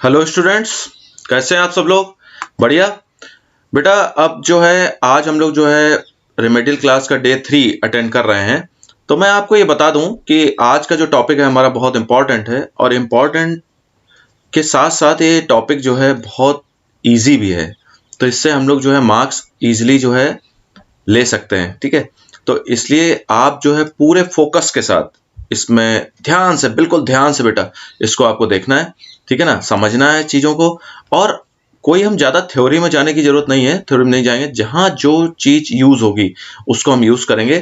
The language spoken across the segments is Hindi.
हेलो स्टूडेंट्स, कैसे हैं आप सब लोग? बढ़िया बेटा। अब जो है आज हम लोग जो है रेमेडियल क्लास का डे 3 अटेंड कर रहे हैं। तो मैं आपको ये बता दूं कि आज का जो टॉपिक है हमारा बहुत इंपॉर्टेंट है, और इम्पॉर्टेंट के साथ साथ ये टॉपिक जो है बहुत इजी भी है। तो इससे हम लोग जो है मार्क्स इजीली जो है ले सकते हैं, ठीक है। तो इसलिए आप जो है पूरे फोकस के साथ इसमें ध्यान से, बिल्कुल ध्यान से बेटा इसको आपको देखना है, ठीक है ना, समझना है चीज़ों को। और कोई हम ज़्यादा थ्योरी में जाने की जरूरत नहीं है, थ्योरी में नहीं जाएंगे, जहाँ जो चीज़ यूज़ होगी उसको हम यूज़ करेंगे।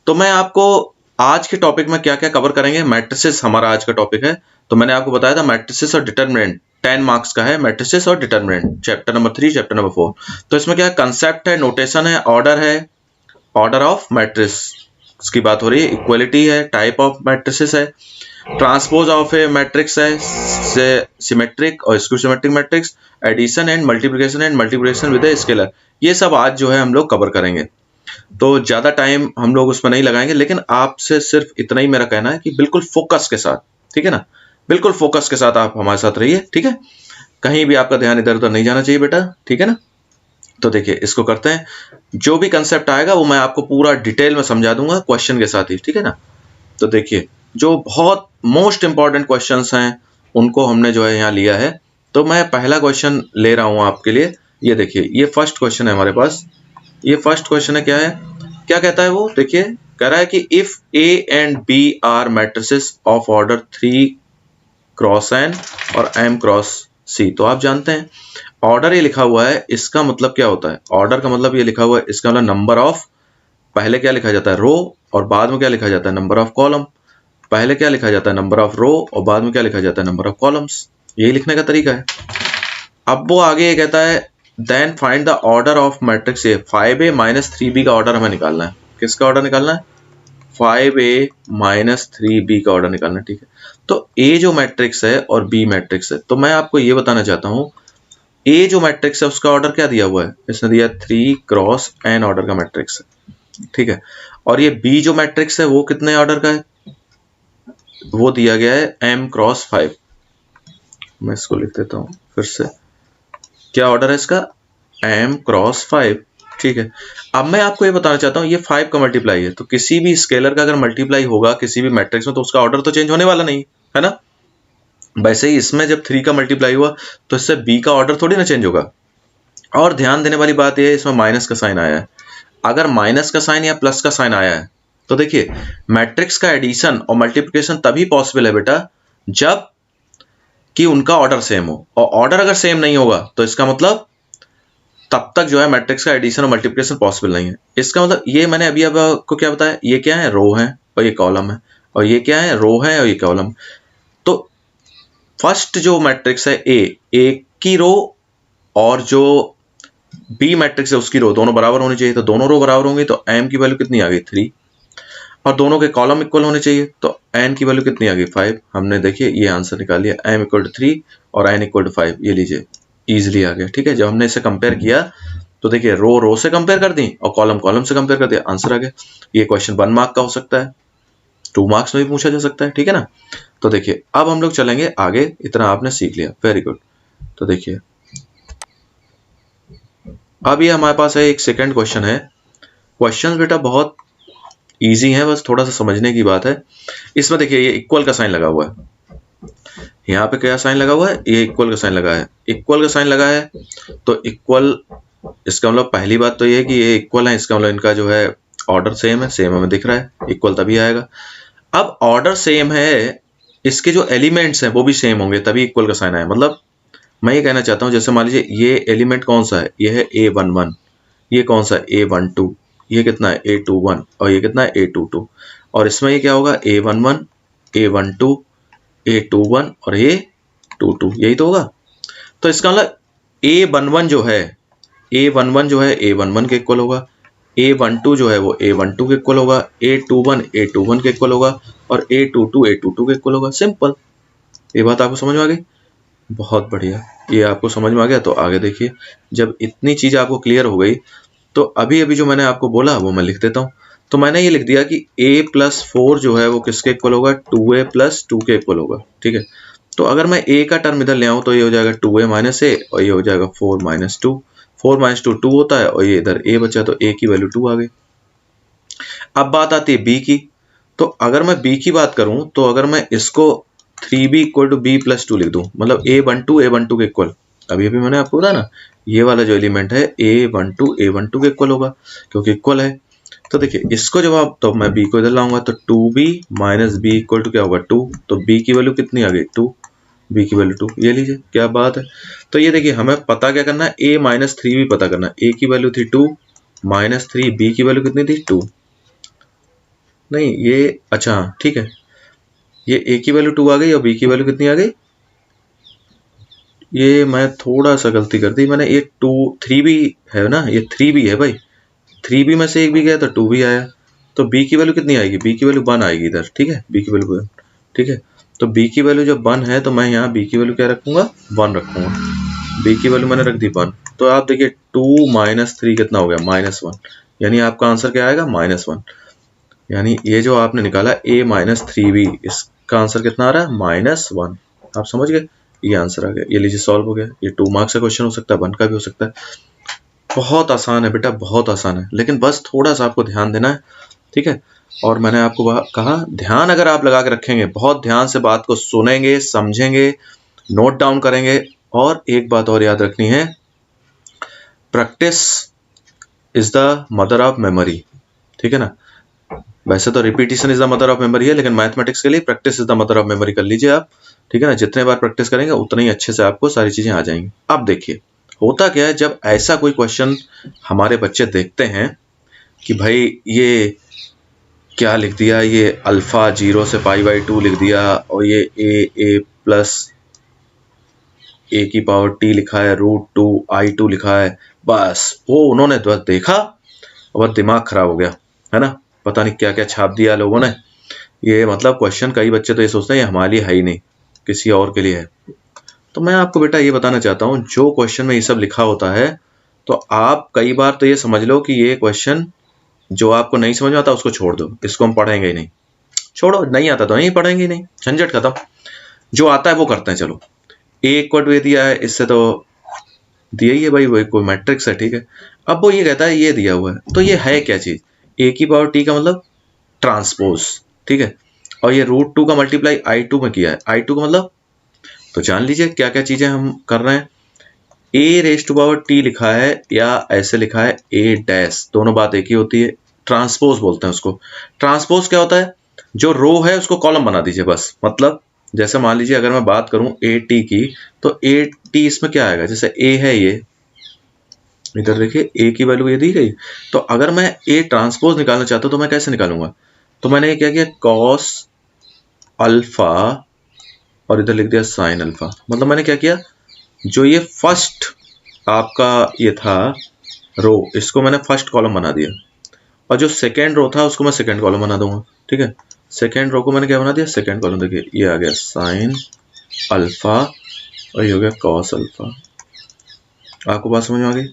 तो मैं आपको आज के टॉपिक में क्या क्या कवर करेंगे, मैट्रिसेस हमारा आज का टॉपिक है। तो मैंने आपको बताया था मैट्रिसेस और डिटर्मिनेंट 10 मार्क्स का है, मैट्रिसेस और determinant, chapter number 3 chapter number 4। तो इसमें क्या कंसेप्ट है, नोटेशन है, ऑर्डर है, ऑर्डर ऑफ मैट्रिस की बात हो रही है, इक्वलिटी है, टाइप ऑफ मैट्रिसेस है, ट्रांसपोज ऑफ ए मैट्रिक्स है, सिमेट्रिक और skew symmetric matrix, addition and multiplication with a scalar. ये सब आज जो है हम लोग कवर करेंगे। तो ज्यादा टाइम हम लोग उसमें नहीं लगाएंगे, लेकिन आपसे सिर्फ इतना ही मेरा कहना है कि बिल्कुल फोकस के साथ, ठीक है ना, बिल्कुल फोकस के साथ आप हमारे साथ रहिए, ठीक है। कहीं भी आपका ध्यान इधर उधर नहीं जाना चाहिए बेटा, ठीक है ना। तो देखिए इसको करते हैं, जो भी कंसेप्ट आएगा वो मैं आपको पूरा डिटेल में समझा दूंगा क्वेश्चन के साथ ही, ठीक है ना। तो देखिए जो बहुत मोस्ट इंपॉर्टेंट क्वेश्चंस हैं उनको हमने जो है यहाँ लिया है। तो मैं पहला क्वेश्चन ले रहा हूँ आपके लिए। ये देखिए, ये फर्स्ट क्वेश्चन है हमारे पास। ये फर्स्ट क्वेश्चन है, क्या है, क्या कहता है वो, देखिए कह रहा है कि if A and B are matrices of order 3 cross N और m क्रॉस c। तो आप जानते हैं ऑर्डर ये लिखा हुआ है, इसका मतलब क्या होता है, ऑर्डर का मतलब ये लिखा हुआ है, इसका मतलब नंबर ऑफ, पहले क्या लिखा जाता है रो, और बाद में क्या लिखा जाता है नंबर ऑफ कॉलम। पहले क्या लिखा जाता है नंबर ऑफ रो, और बाद में क्या लिखा जाता है नंबर ऑफ कॉलम्स। यही लिखने का तरीका है। अब वो आगे ये कहता है then find the order of matrix A. 5a minus 3b का ऑर्डर हमें निकालना है। किसका ऑर्डर निकालना है? 5a माइनस 3b का ऑर्डर निकालना है, ठीक है। तो a जो मैट्रिक्स है और b मैट्रिक्स है, तो मैं आपको ये बताना चाहता हूँ, a जो मैट्रिक्स है उसका ऑर्डर क्या दिया हुआ है, इसने दिया 3 क्रॉस n ऑर्डर का मैट्रिक्स है, ठीक है। और ये b जो मैट्रिक्स है वो कितने ऑर्डर का है, वो दिया गया है m क्रॉस 5। मैं इसको लिख देता हूँ फिर से, क्या ऑर्डर है इसका, m क्रॉस 5, ठीक है। अब मैं आपको ये बताना चाहता हूँ, ये 5 का मल्टीप्लाई है, तो किसी भी स्केलर का अगर मल्टीप्लाई होगा किसी भी मैट्रिक्स में तो उसका ऑर्डर तो चेंज होने वाला नहीं है ना। वैसे ही इसमें जब 3 का मल्टीप्लाई हुआ तो इससे b का ऑर्डर थोड़ी ना चेंज होगा। और ध्यान देने वाली बात यह है, इसमें माइनस का साइन आया है। अगर माइनस का साइन या प्लस का साइन आया है तो देखिए मैट्रिक्स का एडिशन और मल्टीप्लिकेशन तभी पॉसिबल है बेटा जब कि उनका ऑर्डर सेम हो, और ऑर्डर अगर सेम नहीं होगा तो इसका मतलब तब तक जो है मैट्रिक्स का एडिशन और मल्टीप्लिकेशन पॉसिबल नहीं है। इसका मतलब ये मैंने अभी अब आपको क्या बताया, ये क्या है, रो है और ये कॉलम है, और ये क्या है, रो है और ये कॉलम। तो फर्स्ट जो मैट्रिक्स है ए की रो, और जो बी मैट्रिक्स है उसकी रो दोनों बराबर होनी चाहिए। तो दोनों रो बराबर होंगी तो m की वैल्यू कितनी आ गई 3, और दोनों के कॉलम इक्वल होने चाहिए तो n की वैल्यू कितनी आ गई 5। हमने देखिए ये आंसर निकाल लिया, m इक्वल टू 3 और n इक्वल टू 5। ये लीजिए इजिली आ गया, ठीक है। जब हमने इसे कंपेयर किया तो देखिए रो से कंपेयर कर दी और कॉलम कॉलम से कंपेयर कर दिया, आंसर आ गया। ये क्वेश्चन 1 मार्क का हो सकता है, 2 मार्क्स में भी पूछा जा सकता है, ठीक है ना। तो देखिए अब हम लोग चलेंगे आगे, इतना आपने सीख लिया, वेरी गुड। तो देखिए अब ये हमारे पास है एक सेकंड क्वेश्चन है। क्वेश्चन बेटा बहुत इजी है, बस थोड़ा सा समझने की बात है। इसमें देखिए ये इक्वल का साइन लगा हुआ है, यहाँ पे क्या साइन लगा हुआ है, ये इक्वल का साइन लगा है, इक्वल का साइन लगा है। तो इक्वल, इसका मतलब पहली बात तो ये है कि ये इक्वल है, इसका मतलब इनका जो है ऑर्डर सेम है, सेम हमें दिख रहा है, इक्वल तभी आएगा। अब ऑर्डर सेम है, इसके जो एलिमेंट्स हैं वो भी सेम होंगे तभी इक्वल का साइन आया। मतलब मैं ये कहना चाहता हूँ, जैसे मान लीजिए ये एलिमेंट कौन सा है, ये है A11, ये कौन सा है A12, ये कितना है A21, और ये कितना है A22, और इसमें ये क्या होगा A11, A12, A21 और A22, यही तो होगा। तो इसका मतलब A11 जो है, A11 जो है A11 के इक्वल होगा, A12 जो है वो A12 के इक्वल होगा, A21 A21 के इक्वल होगा, और A22 A22 के इक्वल होगा। सिंपल, ये बात आपको समझ में आ गई? बहुत बढ़िया, ये आपको समझ में आ गया। तो आगे देखिए, जब इतनी चीज आपको क्लियर हो गई तो अभी अभी जो मैंने आपको बोला वो मैं लिख देता हूँ। तो मैंने ये लिख दिया कि a+4 जो है वो किसके इक्वल होगा, 2a+2 के इक्वल होगा, ठीक है। तो अगर मैं a का टर्म इधर ले आऊं तो ये हो जाएगा 2a माइनस ए और ये हो जाएगा 4 माइनस 2। 4 माइनस 2 2 होता है और ये इधर a बचा तो a की वैल्यू 2 आ गई। अब बात आती है b की। तो अगर मैं b की बात करूं तो अगर मैं इसको 3b equal to b plus 2 लिख दूं, मतलब a12 के इक्वल, अभी अभी मैंने आपको बताया ना, ये वाला जो एलिमेंट है a12 के इक्वल होगा क्योंकि इक्वल है। तो देखिए इसको जब आप, तो मैं b को इधर लाऊंगा तो 2b minus b equal to क्या होगा 2। तो b की वैल्यू कितनी आ गई 2, b की वैल्यू 2। ये लीजिए क्या बात है। तो ये देखिए हमें पता क्या करना है, a माइनस 3b पता करना है। a की वैल्यू थी 2 माइनस 3, b की वैल्यू कितनी थी 2। नहीं ये अच्छा ठीक है, ये a की वैल्यू 2 आ गई और b की वैल्यू कितनी आ गई, ये मैं थोड़ा सा गलती कर दी मैंने, ये 2 3b है ना, ये 3b है भाई, 3b में से एक भी गया तो 2 भी आया। तो b की वैल्यू कितनी आएगी, b की वैल्यू 1 आएगी इधर, ठीक है, b की वैल्यू 1, ठीक है। तो b की वैल्यू जब 1 है तो मैं यहाँ b की वैल्यू क्या रखूंगा 1 रखूंगा, b की वैल्यू मैंने रख दी 1। तो आप देखिए 2 माइनस 3 कितना हो गया -1, यानी आपका आंसर क्या आएगा -1। यानी ये जो आपने निकाला a माइनस 3b, इसका आंसर कितना आ रहा है -1। आप समझ गए, ये आंसर आ गया। ये लीजिए सॉल्व हो गया। ये 2 मार्क्स का क्वेश्चन हो सकता है, 1 का भी हो सकता है। बहुत आसान है बेटा, बहुत आसान है, लेकिन बस थोड़ा सा आपको ध्यान देना है, ठीक है। और मैंने आपको कहा ध्यान अगर आप लगा के रखेंगे, बहुत ध्यान से बात को सुनेंगे, समझेंगे, नोट डाउन करेंगे, और एक बात और याद रखनी है, practice is the mother of memory, ठीक है ना। वैसे तो repetition is the mother of memory है, लेकिन मैथमेटिक्स के लिए practice is the mother of memory कर लीजिए आप, ठीक है ना। जितने बार प्रैक्टिस करेंगे उतने ही अच्छे से आपको सारी चीजें आ जाएंगी। अब देखिए होता क्या है, जब ऐसा कोई क्वेश्चन हमारे बच्चे देखते हैं कि भाई ये क्या लिख दिया, ये अल्फा 0 से π/2 लिख दिया, और ये a प्लस a की पावर t लिखा है, √2i2 लिखा है, बस वो उन्होंने बस देखा और दिमाग खराब हो गया, है ना। पता नहीं क्या क्या छाप दिया लोगों ने। ये मतलब क्वेश्चन, कई बच्चे तो ये सोचते हैं ये हमारे लिए है ही नहीं, किसी और के लिए है। तो मैं आपको बेटा ये बताना चाहता हूँ, जो क्वेश्चन में ये सब लिखा होता है, तो आप कई बार तो ये समझ लो कि ये क्वेश्चन जो आपको नहीं समझ में आता उसको छोड़ दो, इसको हम पढ़ेंगे ही नहीं, छोड़ो, नहीं आता तो नहीं पढ़ेंगे ही नहीं, झंझट खत्म। जो आता है वो करते हैं। चलो a इक्वल टू दिया है, इससे तो दिया ही है भाई, वही कोई मैट्रिक्स है, ठीक है। अब वो ये कहता है ये दिया हुआ है, तो ये है क्या चीज, a की पावर t का मतलब ट्रांसपोज, ठीक है। और ये √2 का मल्टीप्लाई i2 में किया है, i2 का मतलब, तो जान लीजिए क्या क्या चीजें हम कर रहे हैं। a⁻t लिखा है या ऐसे लिखा है a', दोनों बात एक ही होती है। ट्रांसपोज बोलते हैं उसको। ट्रांसपोज क्या होता है, जो रो है उसको कॉलम बना दीजिए बस। मतलब जैसे मान लीजिए अगर मैं बात करूं at की, तो at इसमें क्या आएगा, जैसे a है, ये इधर देखिए a की वैल्यू ये दी गई, तो अगर मैं a ट्रांसपोज निकालना चाहता हूं तो मैं कैसे निकालूंगा, तो मैंने क्या किया, cos अल्फा और इधर लिख दिया sin अल्फा। मतलब मैंने क्या किया, जो ये फर्स्ट आपका ये था रो, इसको मैंने फर्स्ट कॉलम बना दिया, और जो सेकेंड रो था उसको मैं सेकेंड कॉलम बना दूंगा, ठीक है। सेकेंड रो को मैंने क्या बना दिया, सेकेंड कॉलम। देखिए ये आ गया sin अल्फा और ये हो गया cos अल्फा। आपको बात समझ में आ गई।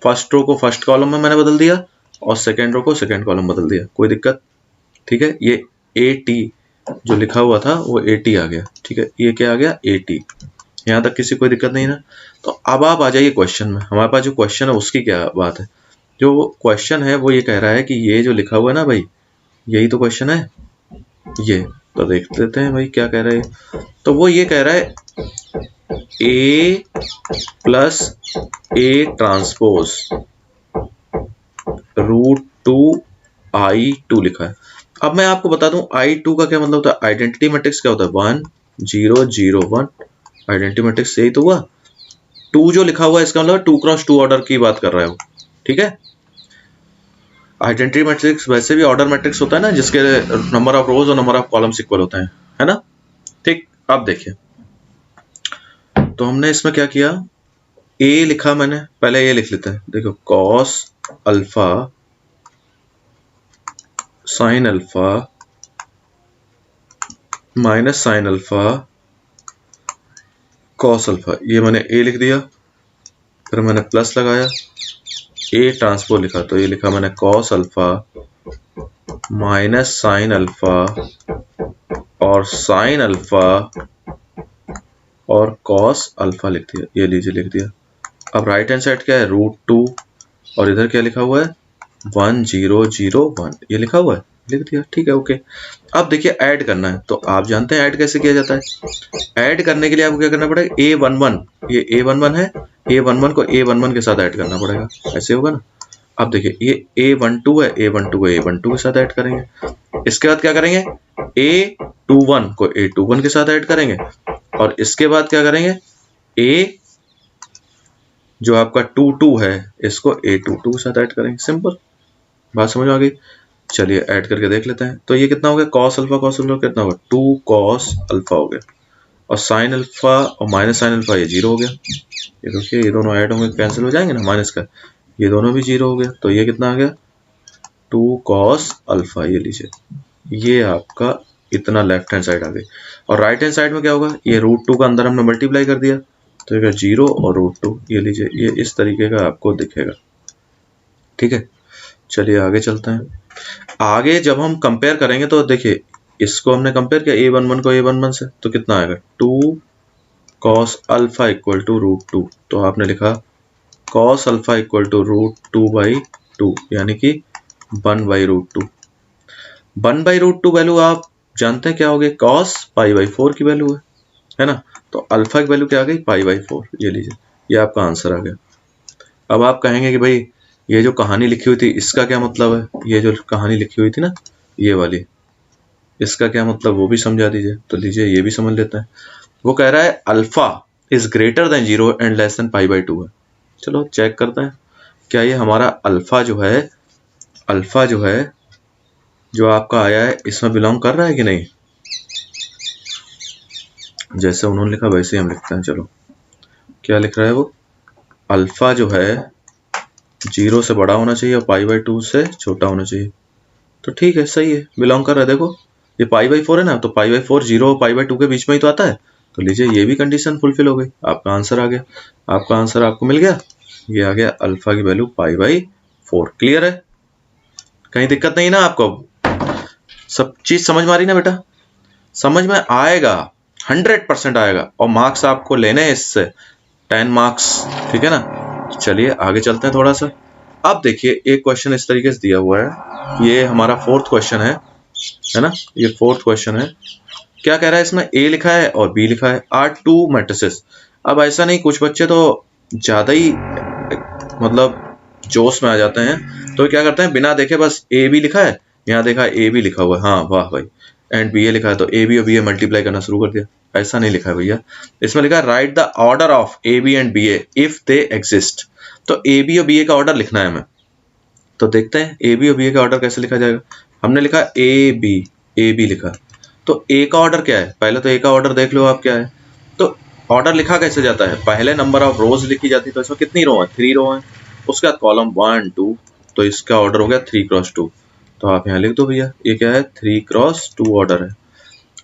फर्स्ट रो को फर्स्ट कॉलम में मैंने बदल दिया और सेकेंड रो को सेकेंड कॉलम बदल दिया, कोई दिक्कत, ठीक है। ये at जो लिखा हुआ था वो at आ गया, ठीक है। ये क्या आ गया at, यहाँ तक किसी कोई दिक्कत नहीं ना। तो अब आप आ जाइए क्वेश्चन में। हमारे पास जो क्वेश्चन है उसकी क्या बात है। जो क्वेश्चन है वो ये कह रहा है कि ये जो लिखा हुआ है ना भाई, यही तो क्वेश्चन है ये। तो देख लेते हैं भाई क्या कह रहा है। तो वो ये कह रहा है a plus a transpose √2i2 लिखा है। अब मैं आपको बता दूं i2 का क्या मतलब होता है। आइडेंटिटी मैट्रिक्स क्या होता है, 1 0 0 1, आइडेंटिटी मैट्रिक्स यही तो हुआ। 2 जो लिखा हुआ है इसका मतलब 2x2 ऑर्डर की बात कर रहा है वो, ठीक है। आइडेंटिटी मैट्रिक्स वैसे भी ऑर्डर मैट्रिक्स होता है ना, जिसके नंबर ऑफ रोज और नंबर ऑफ कॉलम्स इक्वल होते हैं, है ना। ठीक, अब देखिए तो हमने इसमें क्या किया, a लिखा मैंने, पहले ये लिख लेते हैं। देखो cos alpha sin alpha minus sin alpha cos alpha, ये मैंने a लिख दिया। फिर मैंने प्लस लगाया, a ट्रांसपोज लिखा, तो ये लिखा मैंने cos alpha minus sin alpha और sin अल्फा और कॉस अल्फा लिख दिया, ये लीजिए लिख दिया। अब राइट हैंड साइड क्या है, √2 और इधर क्या लिखा हुआ है 1001 ये लिखा हुआ है, लिख दिया, ठीक है ओके। अब देखिए ऐड करना है, तो आप जानते हैं ऐड कैसे किया जाता है। ऐड करने के लिए आपको क्या करना पड़ेगा, A11 ये A11 है, A11 को A11 के साथ ऐड करना पड़ेगा, ऐसे होगा ना। अब देखिए ये A12 है, A12 को A12 के साथ ऐड करेंगे। इसके बाद क्या करेंगे, A21 को A21 के साथ ऐड करेंगे और इसके बाद क्या करेंगे, A जो आपका 22 है इसको A22 के साथ ऐड करेंगे। सिंपल बात समझ में आ गई। चलिए ऐड करके देख लेते हैं। तो ये कितना हो गया, cos अल्फा कितना होगा 2 cos अल्फा हो गया और sin अल्फा और माइनस sin अल्फा ये 0 हो गया। ये देखिए ये दोनों ऐड होंगे, कैंसिल हो जाएंगे ना, माइनस का ये दोनों भी 0 हो गया। तो ये कितना आ गया 2 cos अल्फा, ये लीजिए, ये आपका इतना लेफ्ट हैंड साइड आ गई। और राइट हैंड साइड में क्या होगा, ये √2 का अंदर हमने मल्टीप्लाई कर दिया तो ये 0 और √2, ये लीजिए, ये इस तरीके का आपको दिखेगा, ठीक है। चलिए आगे चलते हैं। आगे जब हम कंपेयर करेंगे तो देखिए इसको हमने कंपेयर किया A11 को A11 से, तो कितना आएगा 2 cos अल्फा इक्वल टू √2, तो आपने लिखा cos अल्फा इक्वल टू √2/2 यानी कि 1/√2। 1/√2 वैल्यू आप जानते हैं क्या हो गई, cos π/4 की वैल्यू है ना। तो अल्फा की वैल्यू क्या आ गई π/4, ये लीजिए, ये आपका आंसर आ गया। अब आप कहेंगे कि भाई ये जो कहानी लिखी हुई थी इसका क्या मतलब है, ये जो कहानी लिखी हुई थी ना ये वाली, इसका क्या मतलब वो भी समझा दीजिए। तो लीजिए ये भी समझ लेते हैं। वो कह रहा है alpha is greater than 0 and less than π/2 है। चलो चेक करते हैं क्या ये हमारा अल्फा जो है, अल्फा जो है जो आपका आया है इसमें बिलोंग कर रहा है कि नहीं। जैसे उन्होंने लिखा वैसे ही हम लिखते हैं। चलो क्या लिख रहा है वो, अल्फा जो है 0 से बड़ा होना चाहिए और π/2 से छोटा होना चाहिए। तो ठीक है, सही है, बिलोंग कर रहा है। देखो ये π/4 है ना, तो π/4 0 और π/2 के बीच में ही तो आता है। तो लीजिए ये भी कंडीशन फुलफिल हो गई, आपका आंसर आ गया। आपका आंसर आपको मिल गया, ये आ गया अल्फा की वैल्यू π/4। क्लियर है, कहीं दिक्कत नहीं ना आपको, सब चीज समझ में आ रही ना बेटा, समझ में आएगा, 100% आएगा। और मार्क्स आपको लेने हैं इससे 10 मार्क्स, ठीक है ना। चलिए आगे चलते हैं थोड़ा सा। अब देखिए एक क्वेश्चन इस तरीके से दिया हुआ है, ये हमारा 4th क्वेश्चन है ना, ये 4th क्वेश्चन है। क्या कह रहा है इसमें, A लिखा है और B लिखा है, आर 2 मैट्रिसेस। अब ऐसा नहीं, कुछ बच्चे तो ज्यादा ही मतलब जोश में आ जाते हैं, तो क्या करते हैं बिना देखे बस A B लिखा है, यहाँ देखा A B लिखा हुआ है, हाँ वाह भाई, एंड BA लिखा है तो AB और BA मल्टीप्लाई करना शुरू कर दिया। ऐसा नहीं लिखा है भैया, इसमें लिखा है right the order of AB and BA if they exist. तो AB और BA का ऑर्डर लिखना है हमें, तो देखते हैं AB और BA का ऑर्डर कैसे लिखा जाएगा। हमने लिखा AB लिखा, तो A का ऑर्डर क्या है, पहले तो A का ऑर्डर देख लो आप क्या है। तो ऑर्डर लिखा कैसे जाता है, पहले नंबर ऑफ रोज लिखी जाती है, तो इसमें कितनी रो है 3 रो है, उसके बाद कॉलम 1 2, तो इसका ऑर्डर हो गया 3x2। तो आप यहाँ लिख दो भैया, ये क्या है 3x2 ऑर्डर है।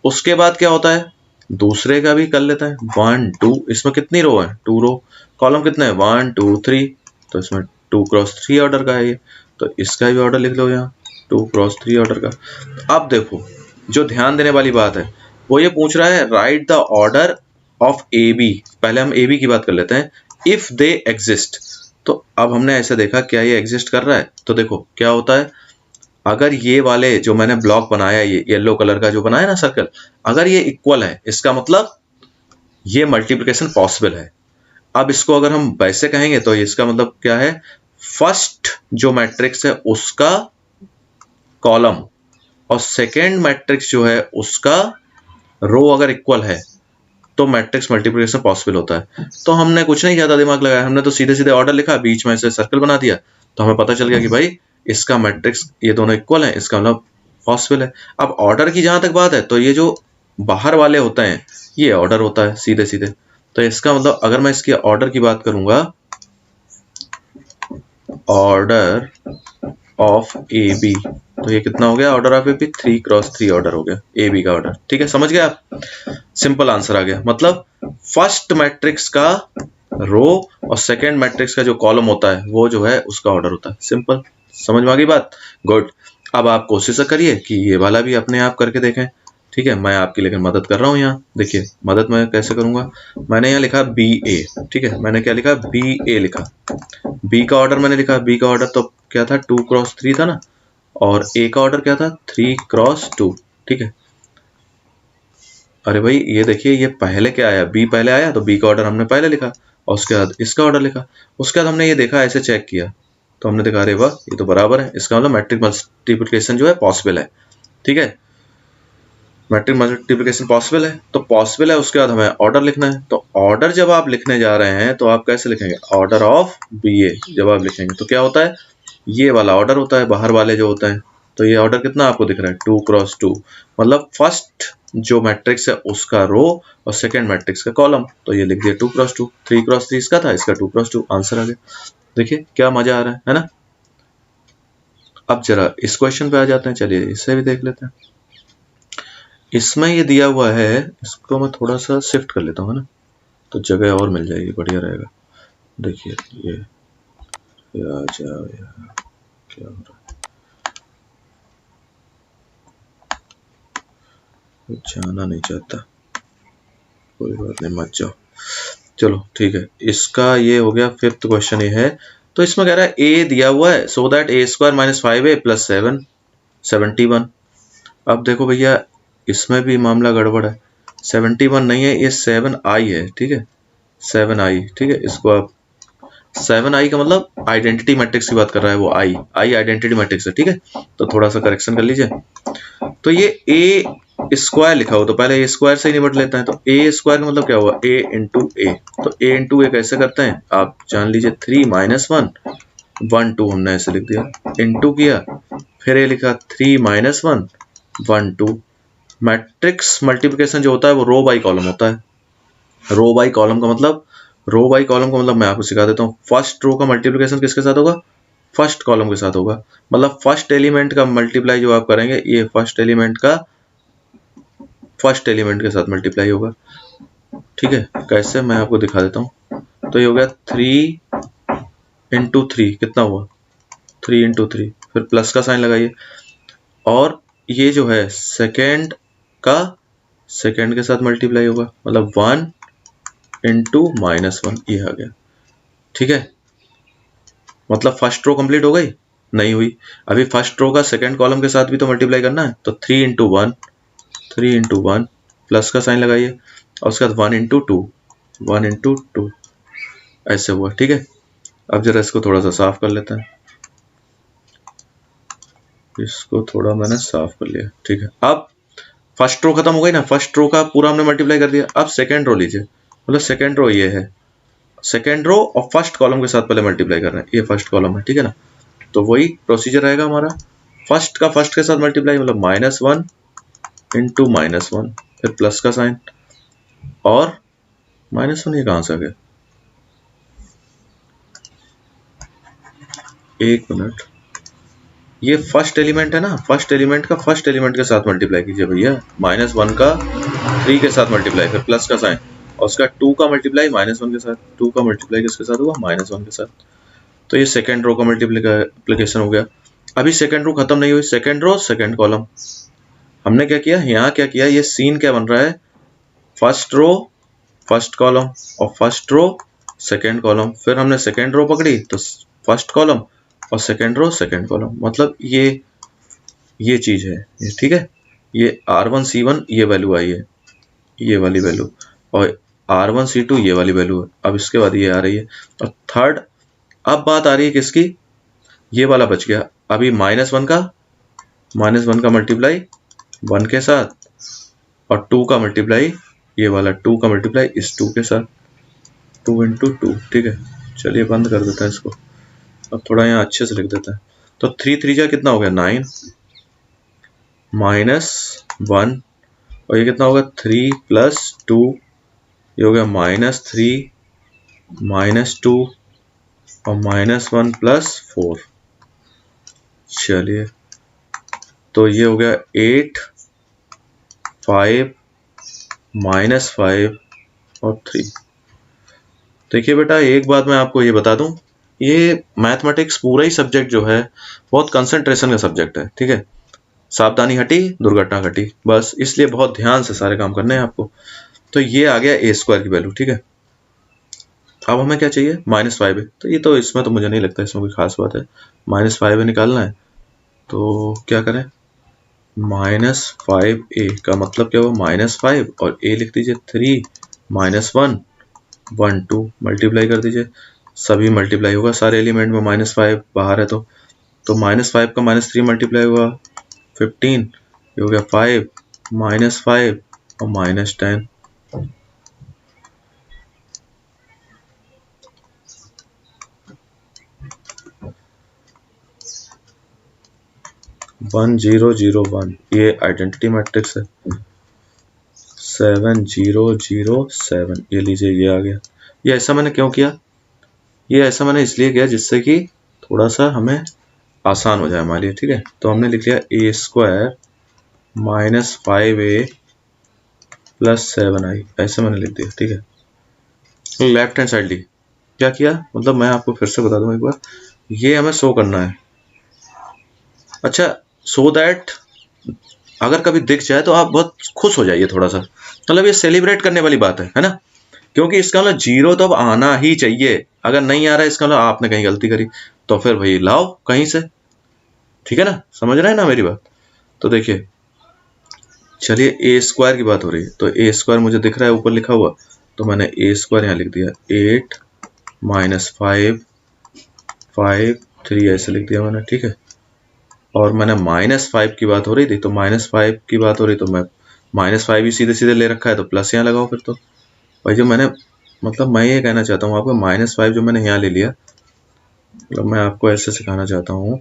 उसके बाद क्या होता है, दूसरे का भी कर लेते हैं 1 2, इसमें कितनी रो है 2 रो, कॉलम कितने हैं 1 2 3, तो इसमें 2x3 ऑर्डर का है ये, तो इसका भी ऑर्डर लिख लो यहाँ 2x3 ऑर्डर का। अब देखो जो ध्यान देने वाली बात है वो ये पूछ रहा है right the order of AB, पहले हम AB की बात कर लेते हैं, इफ दे एग्जिस्ट। तो अब हमने ऐसे देखा क्या ये एग्जिस्ट कर रहा है, तो देखो क्या होता है, अगर ये वाले जो मैंने ब्लॉक बनाया, ये येलो कलर का जो बनाया ना सर्कल, अगर ये इक्वल है इसका मतलब ये मल्टीप्लिकेशन पॉसिबल है। अब इसको अगर हम वैसे कहेंगे तो इसका मतलब क्या है, फर्स्ट जो मैट्रिक्स है उसका कॉलम और सेकेंड मैट्रिक्स जो है उसका रो अगर इक्वल है तो मैट्रिक्स मल्टीप्लिकेशन पॉसिबल होता है। तो हमने कुछ नहीं ज्यादा दिमाग लगाया, हमने तो सीधे सीधे ऑर्डर लिखा, बीच में से सर्कल बना दिया, तो हमें पता चल गया कि भाई इसका मैट्रिक्स ये दोनों इक्वल है, इसका मतलब पॉसिबल है। अब ऑर्डर की जहां तक बात है तो ये जो बाहर वाले होते हैं ये ऑर्डर होता है सीधे सीधे, तो इसका मतलब अगर मैं इसके ऑर्डर की बात करूंगा, ऑर्डर ऑफ AB, तो ये कितना हो गया order of AB 3x3 order हो गया AB का ऑर्डर। ठीक है, समझ गया आप, सिंपल आंसर आ गया। मतलब फर्स्ट मैट्रिक्स का रो और सेकेंड मैट्रिक्स का जो कॉलम होता है वो जो है उसका ऑर्डर होता है। सिंपल, समझ में आ गई बात, गुड। अब आप कोशिश करिए कि ये वाला भी अपने आप करके देखें, ठीक है, मैं आपकी लेकिन मदद कर रहा हूँ यहाँ। देखिए मदद मैं कैसे करूंगा, मैंने यहाँ लिखा बी ए, ठीक है, मैंने क्या लिखा, बी ए लिखा। बी का ऑर्डर मैंने लिखा, बी का ऑर्डर तो क्या था, 2x3 था ना, और ए का ऑर्डर क्या था, 3x2, ठीक है। अरे भाई ये देखिए, ये पहले क्या आया, बी पहले आया, तो बी का ऑर्डर हमने पहले लिखा और उसके बाद इसका ऑर्डर लिखा। उसके बाद हमने ये देखा, ऐसे चेक किया तो हमने देखा अरे वाह ये तो बराबर है, इसका मतलब मैट्रिक मल्टीप्लिकेशन जो है पॉसिबल है, ठीक है, मैट्रिक मल्टीप्लिकेशन पॉसिबल है। तो पॉसिबल है, उसके बाद हमें ऑर्डर लिखना है। तो ऑर्डर जब आप लिखने जा रहे हैं तो आप कैसे लिखेंगे, ऑर्डर ऑफ बी ए जब आप लिखेंगे तो क्या होता है, ये वाला ऑर्डर होता है, बाहर वाले जो होता है। तो ये ऑर्डर कितना आपको दिख रहा है, 2x2, मतलब फर्स्ट जो मैट्रिक्स है उसका रो और सेकंड मैट्रिक्स का कॉलम। तो ये लिख दिया 2x2, 3x3 इसका था, इसका 2x2, आंसर आ गया। देखिए क्या मजा आ रहा है ना। अब जरा इस क्वेश्चन पे आ जाते हैं, चलिए इसे भी देख लेते हैं। इसमें ये दिया हुआ है, इसको मैं थोड़ा सा शिफ्ट कर लेता हूँ ना, तो जगह और मिल जाएगी, बढ़िया रहेगा। देखिए ये आ जाओ यार, क्या हो रहा है, जाना नहीं चाहता, कोई बात नहीं मत जाओ, चलो ठीक है। इसका ये हो गया, फिफ्थ क्वेश्चन ये है। तो इसमें कह रहा है ए दिया हुआ है, so that A square minus 5a plus 7 71। अब देखो भैया इसमें भी मामला गड़बड़ है, 71 नहीं है, ये 7i है, ठीक है, 7i, ठीक है। इसको आप 7i का मतलब आइडेंटिटी मैट्रिक्स की बात कर रहा है वो, आई आइडेंटिटी मैट्रिक्स है, ठीक है। तो थोड़ा सा करेक्शन कर लीजिए। तो ये ए स्क्वायर लिखा हो तो पहले ए स्क्वायर से ही निपट लेता है। तो ए स्क्वायर का मतलब क्या हुआ, ए इंटू ए। तो ए इंटू ए कैसे करते हैं आप जान लीजिए, 3 माइनस 1 1 2 हमने ऐसे लिख दिया, इंटू किया, फिर ए लिखा 3 माइनस 1 1 2। मैट्रिक्स मल्टीप्लिकेशन जो होता है वो रो बाई कॉलम होता है। रो बाई कॉलम का मतलब, रो बाई कॉलम का मतलब मैं आपको सिखा देता हूँ। फर्स्ट रो का मल्टीप्लिकेशन किसके साथ होगा, फर्स्ट कॉलम के साथ होगा। मतलब फर्स्ट एलिमेंट का मल्टीप्लाई जो आप करेंगे, ये फर्स्ट एलिमेंट का फर्स्ट एलिमेंट के साथ मल्टीप्लाई होगा, ठीक है। कैसे मैं आपको दिखा देता हूँ। तो ये हो गया 3 इंटू 3, कितना हुआ 3 इंटू 3, फिर प्लस का साइन लगाइए, और ये जो है सेकेंड का सेकेंड के साथ मल्टीप्लाई होगा, मतलब 1 इंटू माइनस 1, ये आ गया, ठीक है। मतलब फर्स्ट रो कंप्लीट हो गई, नहीं हुई, अभी फर्स्ट रो का सेकेंड कॉलम के साथ भी तो मल्टीप्लाई करना है। तो 3 इंटू 1, 3 इंटू 1, प्लस का साइन लगाइए, और उसके बाद 1 इंटू 2, 1 इंटू 2, ऐसे हुआ, ठीक है। अब जरा इसको थोड़ा सा साफ कर लेते हैं, इसको थोड़ा मैंने साफ कर लिया, ठीक है। अब फर्स्ट रो खत्म हो गई ना, फर्स्ट रो का पूरा हमने मल्टीप्लाई कर दिया। अब सेकेंड रो लीजिए, मतलब सेकेंड रो ये है, सेकेंड रो और फर्स्ट कॉलम के साथ पहले मल्टीप्लाई कर रहे हैं, ये फर्स्ट कॉलम है, ठीक है ना। तो वही प्रोसीजर रहेगा हमारा, फर्स्ट का फर्स्ट के साथ मल्टीप्लाई, मतलब -1 इंटू -1, फिर प्लस का साइन, और -1 ये कहां से आ गया, एक मिनट, ये फर्स्ट एलिमेंट है ना, फर्स्ट एलिमेंट का फर्स्ट एलिमेंट के साथ मल्टीप्लाई कीजिए भैया, -1 का 3 के साथ मल्टीप्लाई, फिर प्लस का साइन, और उसका 2 का मल्टीप्लाई -1 के साथ, 2 का मल्टीप्लाई किसके साथ हुआ, -1 के साथ। तो ये सेकेंड रो का मल्टीप्लिकेशन हो गया। अभी सेकेंड रो खत्म नहीं हुई, सेकेंड रो सेकेंड कॉलम, हमने क्या किया यहाँ, क्या किया, ये सीन क्या बन रहा है, फर्स्ट रो फर्स्ट कॉलम और फर्स्ट रो सेकेंड कॉलम, फिर हमने सेकेंड रो पकड़ी तो फर्स्ट कॉलम और सेकेंड रो सेकेंड कॉलम, मतलब ये चीज है ये, ठीक है। ये R1C1 ये वैल्यू आई है, ये वाली वैल्यू, और R1C2 ये वाली वैल्यू है। अब इसके बाद ये आ रही है, और थर्ड, अब बात आ रही है किसकी, ये वाला बच गया। अभी -1 का मल्टीप्लाई 1 के साथ, और 2 का मल्टीप्लाई, ये वाला 2 का मल्टीप्लाई इस 2 के साथ, 2 इंटू 2, ठीक है। चलिए बंद कर देता है इसको, अब थोड़ा यहाँ अच्छे से लिख देता है। तो 3 3 जा कितना हो गया 9, -1, और ये कितना होगा 3 प्लस 2, ये हो गया -3 -2 और -1 प्लस 4। चलिए तो ये हो गया 8 5 -5 और 3। देखिए बेटा एक बात मैं आपको ये बता दूं, ये मैथमेटिक्स पूरा ही सब्जेक्ट जो है बहुत कंसंट्रेशन का सब्जेक्ट है, ठीक है। सावधानी हटी दुर्घटना घटी, बस इसलिए बहुत ध्यान से सारे काम करने हैं आपको। तो ये आ गया ए स्क्वायर की वैल्यू, ठीक है। अब हमें क्या चाहिए, -5 है, तो ये तो इसमें तो मुझे नहीं लगता इसमें कोई खास बात है, -5 निकालना है। तो क्या करें, -5a का मतलब क्या हुआ, -5 और a लिख दीजिए 3 -1 1 2 मल्टीप्लाई कर दीजिए, सभी मल्टीप्लाई होगा सारे एलिमेंट में, -5 बाहर है तो -5 का -3 मल्टीप्लाई हुआ 15, ये हो गया 5 -5 और -10। 1 0 0 1 ये आइडेंटिटी मैट्रिक्स है। 7 0 0 7 ये लीजिए, ये आ गया। ये ऐसा मैंने क्यों किया, ये ऐसा मैंने इसलिए किया जिससे कि थोड़ा सा हमें आसान हो जाए हमारे लिए, ठीक है। तो हमने लिख लिया a स्क्वायर -5a + 7i, ऐसे मैंने लिख दिया, ठीक है। लेफ्ट हैंड साइड ली, क्या किया, मतलब मैं आपको फिर से बता दूं एक बार, ये हमें शो करना है। अच्छा, सो दैट अगर कभी दिख जाए तो आप बहुत खुश हो जाइए थोड़ा सा, मतलब ये सेलिब्रेट करने वाली बात है ना, क्योंकि इसका मतलब 0 तो अब आना ही चाहिए। अगर नहीं आ रहा है इसका मतलब आपने कहीं गलती करी, तो फिर भाई लाओ कहीं से, ठीक है ना, समझ रहे हैं ना मेरी बात। तो देखिए, चलिए ए स्क्वायर की बात हो रही है, तो ए स्क्वायर मुझे दिख रहा है ऊपर लिखा हुआ, तो मैंने ए स्क्वायर यहाँ लिख दिया 8 -5 5 3 ऐसे लिख दिया मैंने, ठीक है। और मैंने -5 की बात हो रही थी, तो -5 की बात हो रही तो मैं -5 ही सीधे सीधे ले रखा है, तो प्लस यहाँ लगाओ फिर। तो भाई जो मैंने, मतलब मैं ये कहना चाहता हूँ आपको, -5 जो मैंने यहाँ ले लिया, मतलब मैं आपको ऐसे सिखाना चाहता हूँ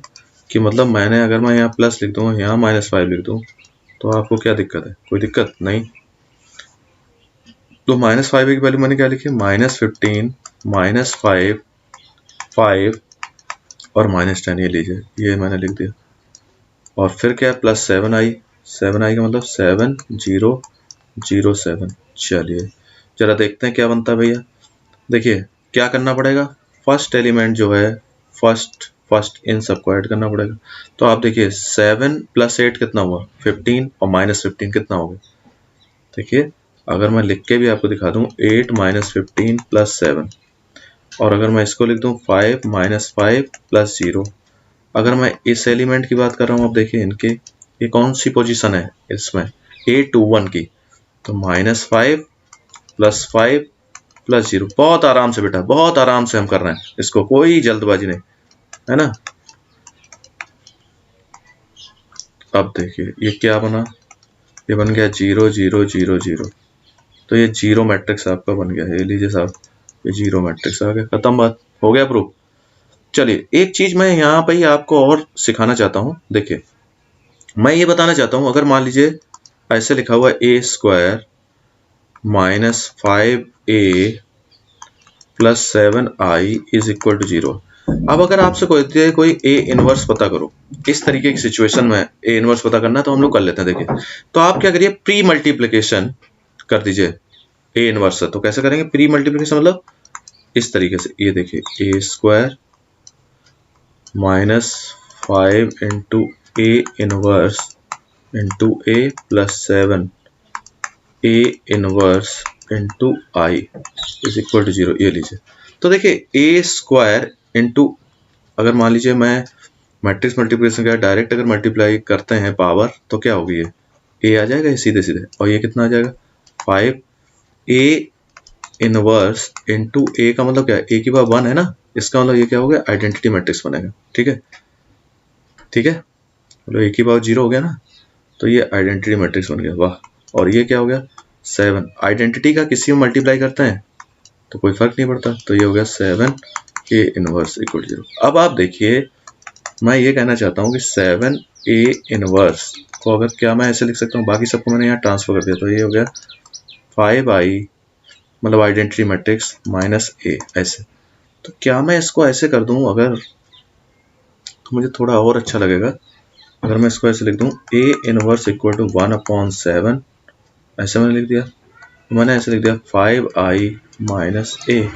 कि मतलब मैंने अगर मैं यहाँ प्लस लिख दूँ, यहाँ -5 लिख दूँ, तो आपको क्या दिक्कत है, कोई दिक्कत नहीं। तो -5 की वैल्यू मैंने क्या लिखी, -15 -5 5 और -10, ये लीजिए, ये मैंने लिख दिया। और फिर क्या है, +7i, 7i का मतलब 7 0 0 7। चलिए जरा देखते हैं क्या बनता है भैया। देखिए क्या करना पड़ेगा, फर्स्ट एलिमेंट जो है, फर्स्ट इन सबको ऐड करना पड़ेगा। तो आप देखिए 7 + 8 कितना हुआ, 15 और -15 कितना हो गया। देखिए अगर मैं लिख के भी आपको दिखा दूं, 8 -15 + 7, और अगर मैं इसको लिख दूं 5 -5 + 0। अगर मैं इस एलिमेंट की बात कर रहा हूं, अब देखिए इनके ये कौन सी पोजीशन है इसमें, A21 की, तो -5 + 5 + 0। बहुत आराम से बेटा, बहुत आराम से हम कर रहे हैं इसको, कोई जल्दबाजी नहीं है ना। अब देखिए ये क्या बना, ये बन गया 0 0 0 0। तो ये जीरो मैट्रिक्स आपका बन गया है, ये लीजिए साहब, ये जीरो मैट्रिक्स आ गया, खत्म, बात हो गया प्रूफ। चलिए एक चीज मैं यहाँ पे ही आपको और सिखाना चाहता हूँ। देखिए मैं ये बताना चाहता हूँ, अगर मान लीजिए ऐसे लिखा हुआ है a स्क्वायर -5a + 7i = 0। अब अगर आपसे कोई a इनवर्स पता करो, इस तरीके की सिचुएशन में a इनवर्स पता करना है, तो हम लोग कर लेते हैं। देखिए तो आप क्या करिए, प्री मल्टीप्लिकेशन कर दीजिए, a इनवर्स है तो कैसे करेंगे प्री मल्टीप्लिकेशन, मतलब इस तरीके से। ये देखिए a square -5 × a inverse × a + 7 a inverse × i = 0, ये लीजिए। तो देखिए a स्क्वायर इंटू, अगर मान लीजिए मैं मैट्रिक्स मल्टीप्लिकेशन का डायरेक्ट अगर मल्टीप्लाई करते हैं पावर, तो क्या होगी, ये a आ जाएगा ये सीधे सीधे, और ये कितना आ जाएगा 5 a इनवर्स इंटू a का मतलब क्या है, a की पावर 1 है ना, इसका मतलब ये क्या हो गया, आइडेंटिटी मैट्रिक्स बनेगा, ठीक है, ठीक है। मतलब a की पावर 0 हो गया ना, तो ये आइडेंटिटी मैट्रिक्स बन गया, वाह। और ये क्या हो गया 7, आइडेंटिटी का किसी में मल्टीप्लाई करते हैं तो कोई फर्क नहीं पड़ता, तो ये हो गया 7 a इनवर्स = 0। अब आप देखिए मैं ये कहना चाहता हूँ कि 7 a इनवर्स को अगर क्या मैं ऐसे लिख सकता हूँ, बाकी सबको मैंने यहाँ ट्रांसफर कर दिया, तो ये हो गया 5i, मतलब आइडेंटिटी मैट्रिक्स -a ऐसे। तो क्या मैं इसको ऐसे कर दूं अगर, तो मुझे थोड़ा और अच्छा लगेगा। अगर मैं इसको ऐसे लिख दूं a इनवर्स = 1/7, ऐसे मैंने लिख दिया, तो मैंने ऐसे लिख दिया 5i - a,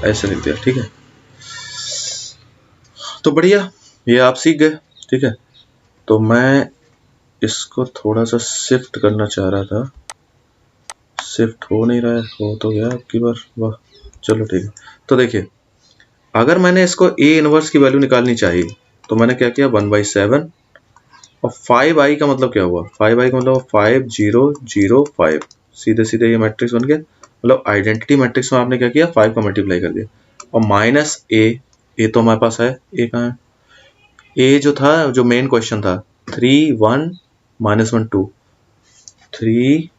ऐसे लिख दिया, ठीक है। तो बढ़िया, ये आप सीख गए, ठीक है। तो मैं इसको थोड़ा सा शिफ्ट करना चाह रहा था, शिफ्ट हो नहीं रहा है, हो तो गया आपकी बार, वाह। चलो ठीक है। तो देखिए, अगर मैंने इसको ए इनवर्स की वैल्यू निकालनी चाहिए तो मैंने क्या किया, 1/7 और 5i का मतलब क्या हुआ, 5i का मतलब 5 0 0 5, सीधे सीधे ये मैट्रिक्स बन गया। मतलब आइडेंटिटी मैट्रिक्स में आपने क्या किया, 5 का मल्टीप्लाई कर दिया। और माइनस ए तो हमारे पास है, ए कहाँ है, ए जो था, जो मेन क्वेश्चन था 3 1 -1 2, 3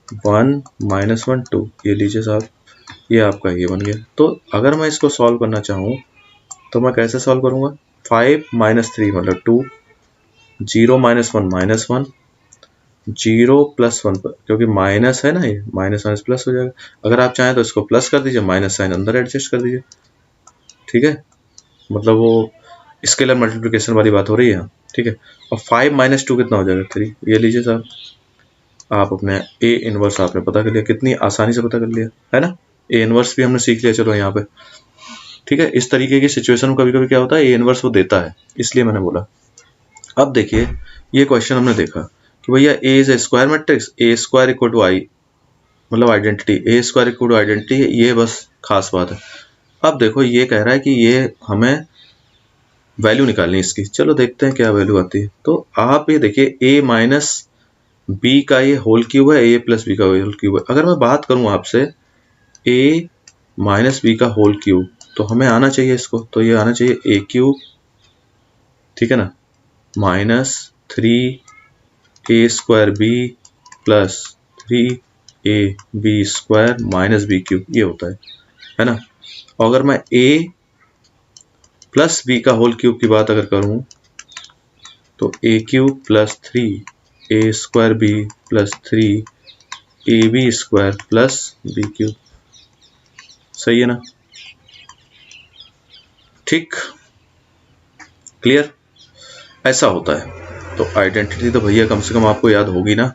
1 -1 2, ये लीजिए साहब, ये आपका ये बन गया। तो अगर मैं इसको सॉल्व करना चाहूँ तो मैं कैसे सॉल्व करूंगा, 5 - 3 मतलब 2, 0 - 1 -1, 0 + 1 पर, क्योंकि माइनस है ना, ये माइनस माइनस प्लस हो जाएगा। अगर आप चाहें तो इसको प्लस कर दीजिए, माइनस साइन अंदर एडजस्ट कर दीजिए, ठीक है। मतलब वो स्केलर मल्टीप्लिकेशन वाली बात हो रही है यहाँ, ठीक है। और 5 - 2 कितना हो जाएगा, 3, ये लीजिए साहब, आप अपने ए इनवर्स आपने पता कर लिया, कितनी आसानी से पता कर लिया है ना। ए इनवर्स भी हमने सीख लिया, चलो यहाँ पे, ठीक है। इस तरीके की सिचुएशन में कभी कभी क्या होता है, ए इनवर्स वो देता है, इसलिए मैंने बोला। अब देखिए, ये क्वेश्चन हमने देखा कि भैया A is a square matrix, A square equal to I, मतलब identity, A square equal to identity, ये बस खास बात है। अब देखो, ये कह रहा है कि ये हमें वैल्यू निकालनी है इसकी, चलो देखते हैं क्या वैल्यू आती है। तो आप ये देखिए, ए माइनस बी का ये होल क्यूब है, ए प्लस बी का होल क्यूब है। अगर मैं बात करूं आपसे ए माइनस बी का होल क्यूब, तो हमें आना चाहिए इसको, तो ये आना चाहिए ए क्यूब, ठीक है ना, -3 a² b plus 3ab² minus B cube, ये होता है ना। और अगर मैं a प्लस बी का होल क्यूब की बात अगर करूं तो a³ plus 3a² b plus 3ab² plus b cube, सही है ना, ठीक, क्लियर, ऐसा होता है। तो आइडेंटिटी तो भैया कम से कम आपको याद होगी ना,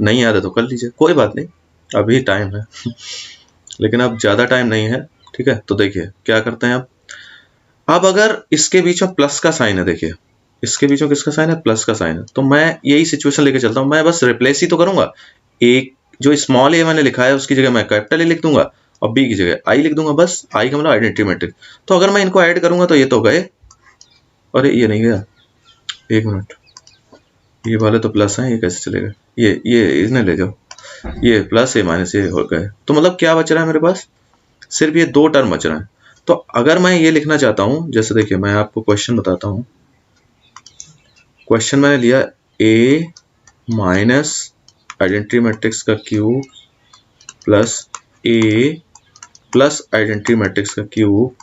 नहीं याद है तो कर लीजिए, कोई बात नहीं, अभी टाइम है लेकिन अब ज़्यादा टाइम नहीं है, ठीक है। तो देखिए क्या करते हैं अब अगर इसके बीच में प्लस का साइन है, देखिए इसके बीच में किसका साइन है, प्लस का साइन है, तो मैं यही सिचुएशन लेके चलता हूँ, मैं बस रिप्लेस ही तो करूंगा। एक जो स्मॉल ए मैंने लिखा है उसकी जगह मैं कैपिटल ए लिख दूंगा और बी की जगह आई लिख दूंगा, बस आई का मतलब आइडेंटिटी मैट्रिक्स। तो अगर मैं इनको ऐड करूंगा तो ये तो गए, अरे ये नहीं गया, एक मिनट, ये वाले तो प्लस हैं, ये कैसे चलेगा, ये इन्हें ले जाओ, ये प्लस ये माइनस ये हो गए। तो मतलब क्या बच रहा है मेरे पास, सिर्फ ये 2 टर्म बच रहा है। तो अगर मैं ये लिखना चाहता हूं, जैसे देखिए मैं आपको क्वेश्चन बताता हूं, क्वेश्चन मैंने लिया ए माइनस आइडेंटिटी मैट्रिक्स का क्यूब प्लस ए प्लस आइडेंटिटी मैट्रिक्स का क्यूब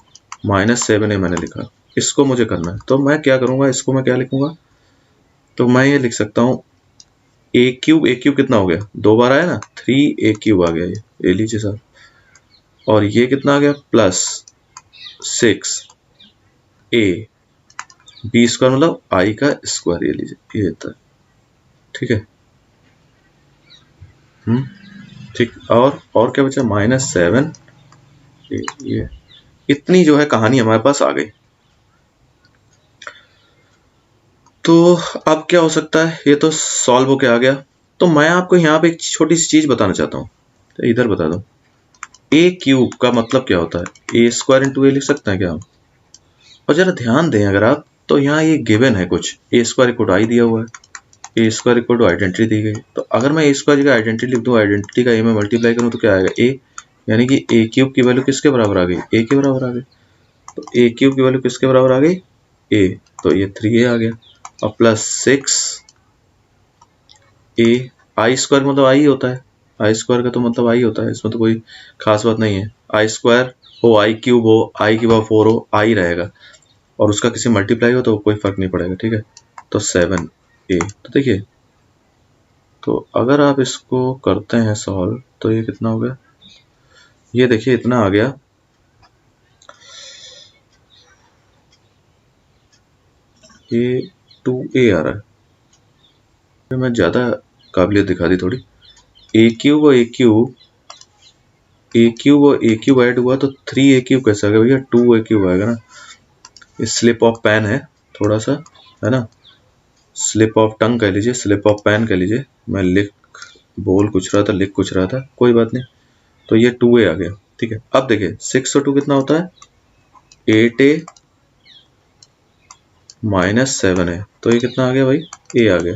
-7a मैंने लिखा, इसको मुझे करना है। तो मैं क्या करूंगा, इसको मैं क्या लिखूंगा, तो मैं ये लिख सकता हूं ए क्यूब कितना हो गया, 2 बार आया ना, 3a³ आ गया, ये लीजिए सर, और ये कितना आ गया, प्लस 6a b² मतलब आई का स्क्वायर, ये लीजिए, ये होता है, ठीक है। ठीक, और क्या बचा, -7, ये इतनी जो है कहानी हमारे पास आ गई। तो अब क्या हो सकता है, ये तो सॉल्व होके आ गया। तो मैं आपको यहाँ पे एक छोटी सी चीज बताना चाहता हूँ, तो इधर बता दो, a³ का मतलब क्या होता है, a² × a लिख सकते हैं क्या हम। और जरा ध्यान दें अगर आप, तो यहाँ ये गिवन है कुछ, a² = i दिया हुआ है, a² = आइडेंटिटी दी गई। तो अगर मैं a² की आइडेंटिटी लिख दूं, आइडेंटिटी का a में मल्टीप्लाई करूं तो क्या आएगा, a, यानी कि a³ की वैल्यू किसके बराबर आ गई, a के बराबर आ गई। तो a³ की वैल्यू किसके बराबर आ गई, a, तो ये 3a आ गया, और प्लस 6a, i² मतलब i होता है, i² का तो मतलब i होता है, इसमें तो कोई खास बात नहीं है, i² हो i³ हो i की पावर 4 हो i रहेगा, और उसका किसी मल्टीप्लाई हो तो कोई फर्क नहीं पड़ेगा, ठीक है। तो 7a, तो देखिए, तो अगर आप इसको करते हैं सॉल्व तो ये कितना हो गया, ये देखिए इतना आ गया, ये 2a आ रहा है, तो मैं ज़्यादा काबिलियत दिखा दी थोड़ी, a³ और a³ ऐड हुआ तो 3a³ कैसे आ गया भैया, 2a³ आएगा ना, स्लिप ऑफ पेन है थोड़ा सा, है ना, स्लिप ऑफ टंग कह लीजिए, स्लिप ऑफ पेन कह लीजिए, मैं बोल कुछ रहा था, लिख कुछ रहा था, कोई बात नहीं। तो ये 2a आ गया, ठीक है। अब देखिए 6 और 2 कितना होता है, 8a माइनस 7a, तो ये कितना आ गया भाई, a आ गया।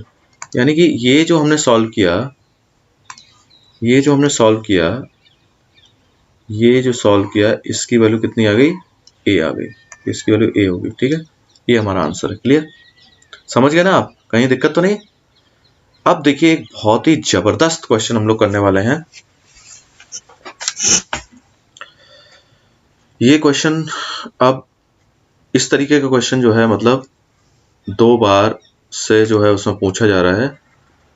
यानी कि ये जो हमने सॉल्व किया, ये जो सॉल्व किया, इसकी वैल्यू कितनी आ गई, a आ गई, इसकी वैल्यू a होगी, ठीक है। ये हमारा आंसर है। क्लियर, समझ गए ना आप, कहीं दिक्कत तो नहीं। अब देखिए एक बहुत ही जबरदस्त क्वेश्चन हम लोग करने वाले हैं। ये क्वेश्चन अब इस तरीके का क्वेश्चन जो है, मतलब 2 बार से जो है उसमें पूछा जा रहा है।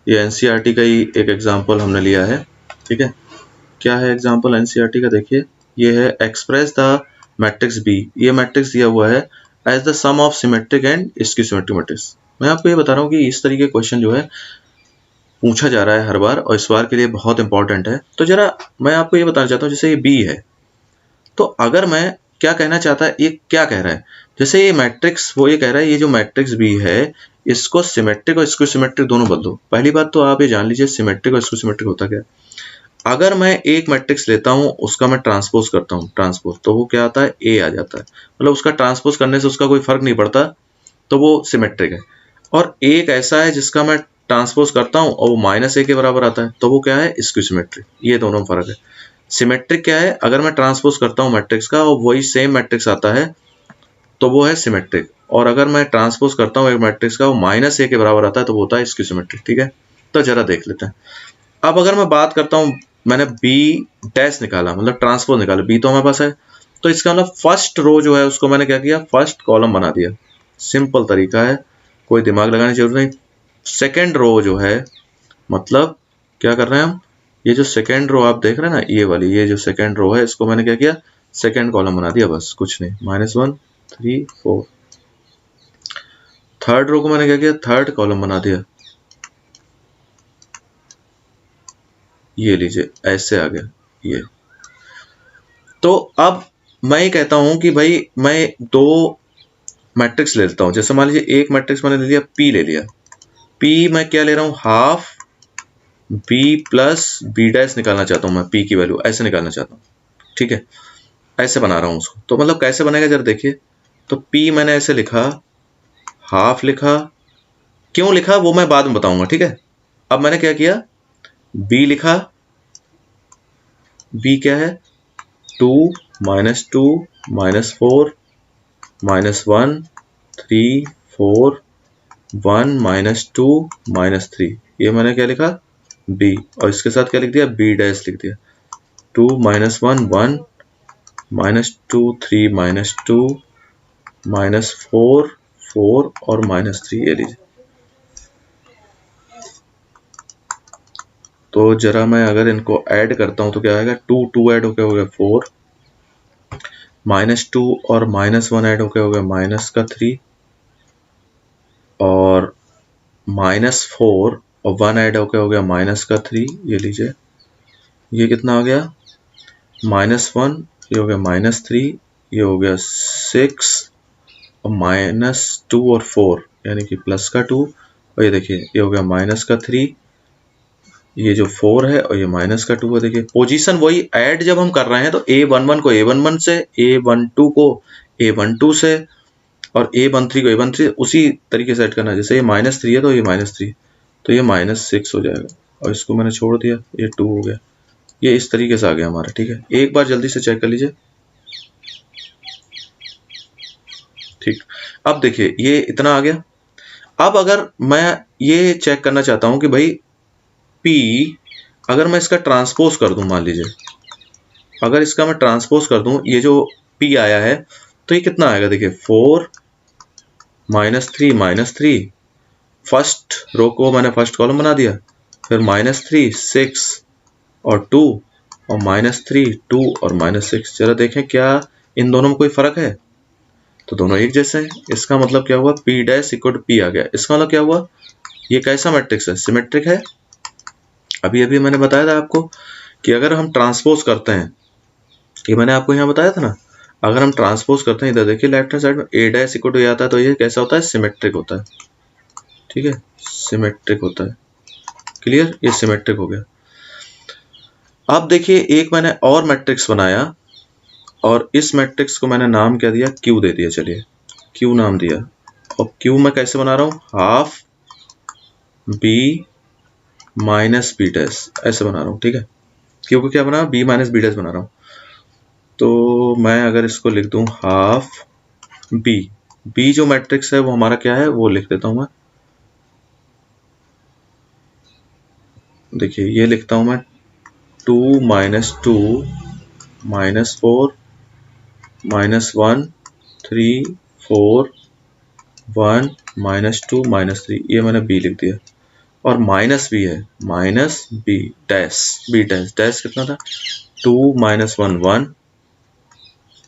ये एनसीईआरटी का ही एक एग्जाम्पल हमने लिया है, ठीक है। क्या है एग्जाम्पल एनसीईआरटी का, देखिए ये है एक्सप्रेस द मैट्रिक्स बी। ये मैट्रिक्स दिया हुआ है as the sum of symmetric and skew symmetric matrix. मैं आपको ये बता रहा हूँ कि इस तरीके क्वेश्चन जो है पूछा जा रहा है हर बार, और इस बार के लिए बहुत इंपॉर्टेंट है। तो जरा मैं आपको ये बताना चाहता हूँ, जैसे ये बी है, तो अगर मैं क्या कहना चाहता है, ये क्या कह रहा है, जैसे ये मैट्रिक्स, वो ये कह रहा है ये जो मैट्रिक्स बी है इसको सिमेट्रिक और स्क्यू सिमेट्रिक दोनों बदलो। पहली बात तो आप ये जान लीजिए सिमेट्रिक और स्क्यू सिमेट्रिक होता क्या है। अगर मैं एक मैट्रिक्स लेता हूं, उसका मैं ट्रांसपोज करता हूं, ट्रांसपोज, तो वो क्या आता है, ए आ जाता है। मतलब उसका ट्रांसपोज करने से उसका कोई फर्क नहीं पड़ता, तो वो सिमेट्रिक है। और एक ऐसा है जिसका मैं ट्रांसपोज करता हूं और वो माइनस ए के बराबर आता है, तो वो क्या है, स्क्यू सिमेट्रिक। ये दोनों फर्क है। सिमेट्रिक क्या है, अगर मैं ट्रांसपोज करता हूं मैट्रिक्स का और वही सेम मैट्रिक्स आता है, तो वो है सिमेट्रिक। और अगर मैं ट्रांसपोज करता हूं एक मैट्रिक्स का, वो माइनस ए के बराबर आता है, तो वो होता है स्क्यू सिमेट्रिक, ठीक है। तो जरा देख लेते हैं। अब अगर मैं बात करता हूं, मैंने बी डैश निकाला, मतलब ट्रांसपोज निकाला, बी तो हमारे पास है, तो इसका मतलब फर्स्ट रो जो है उसको मैंने क्या किया, फर्स्ट कॉलम बना दिया। सिंपल तरीका है, कोई दिमाग लगाने की जरूरत नहीं। सेकेंड रो जो है, मतलब क्या कर रहे हैं हम, ये जो सेकेंड रो आप देख रहे हैं ना, ये वाली, ये जो सेकेंड रो है, इसको मैंने क्या किया, सेकेंड कॉलम बना दिया, बस कुछ नहीं। -1 3 4। थर्ड रो को मैंने क्या किया, थर्ड कॉलम बना दिया, ये लीजिए ऐसे आ गया ये। तो अब मैं ये कहता हूं कि भाई मैं 2 मैट्रिक्स ले लेता हूं। जैसे मान लीजिए एक मैट्रिक्स मैंने ले लिया, पी ले लिया। पी मैं क्या ले रहा हूं, half B plus B dash निकालना चाहता हूं मैं, पी की वैल्यू ऐसे निकालना चाहता हूं, ठीक है। ऐसे बना रहा हूं उसको, तो मतलब कैसे बनेगा जरा देखिए। तो पी मैंने ऐसे लिखा, हाफ लिखा, क्यों लिखा वो मैं बाद में बताऊंगा, ठीक है। अब मैंने क्या किया, बी लिखा, बी क्या है, 2 -2 -4 -1 3 4 1 -2 -3, ये मैंने क्या लिखा, बी, और इसके साथ क्या लिख दिया, बी डैश लिख दिया। 2 -1 1 -2 3 -2 -4 4 और -3, ये लीजिए। तो जरा मैं अगर इनको ऐड करता हूं तो क्या आएगा, 2 2 ऐड होकर हो गया 4, -2 और -1 ऐड होकर हो गया -3, और -4 और 1 ऐड होकर हो गया -3, ये लीजिए। ये कितना आ गया, -1, ये हो गया -3, ये हो गया 6, और -2 और 4 यानी कि प्लस का 2, और ये देखिए ये हो गया -3, ये जो 4 है और ये -2 है। देखिए पोजीशन वही, ऐड जब हम कर रहे हैं तो A11 को A11 से, A12 को A12 से, और A13 को A13 उसी तरीके से ऐड करना है। जैसे ये -3 है तो ये -3, तो ये -6 हो जाएगा, और इसको मैंने छोड़ दिया, ये 2 हो गया। ये इस तरीके से आ गया हमारा, ठीक है। एक बार जल्दी से चेक कर लीजिए, ठीक। अब देखिए ये इतना आ गया। अब अगर मैं ये चेक करना चाहता हूं कि भाई P अगर मैं इसका ट्रांसपोज कर दूं, मान लीजिए अगर इसका मैं ट्रांसपोज कर दूं, ये जो P आया है तो ये कितना आएगा, देखिए 4 -3 -3, फर्स्ट रो को मैंने फर्स्ट कॉलम बना दिया, फिर -3 6 और 2, और -3 2 और -6। जरा देखें क्या इन दोनों में कोई फर्क है, तो दोनों एक जैसे हैं। इसका मतलब क्या हुआ, P dash equal to P आ गया। इसका मतलब क्या हुआ, ये कैसा मैट्रिक्स है, सिमेट्रिक है। अभी अभी मैंने बताया था आपको कि अगर हम ट्रांसपोज करते हैं, ये मैंने आपको यहाँ बताया था ना, अगर हम ट्रांसपोज करते हैं, इधर देखिए लेफ्ट हैंड साइड में A डैश इक्वल टू आता है, तो ये कैसा होता है, सिमेट्रिक होता है, ठीक है, सिमेट्रिक होता है। क्लियर, ये सिमेट्रिक हो गया। अब देखिए एक मैंने और मैट्रिक्स बनाया और इस मैट्रिक्स को मैंने नाम क्या दिया, क्यू दे दिया। चलिए क्यू नाम दिया। और क्यू मैं कैसे बना रहा हूं, half B minus B dash ऐसे बना रहा हूं। ठीक है, क्यू को क्या बना, बी माइनस बी डैश बना रहा हूं। तो मैं अगर इसको लिख दूं हाफ बी, बी जो मैट्रिक्स है वो हमारा क्या है वो लिख देता हूं मैं। देखिए ये लिखता हूं मैं 2 minus 2 minus 4 minus 1 3 4 1 minus 2 minus 3, ये मैंने बी लिख दिया। और माइनस बी है, minus B dash, B dash, dash कितना था 2 माइनस 1 1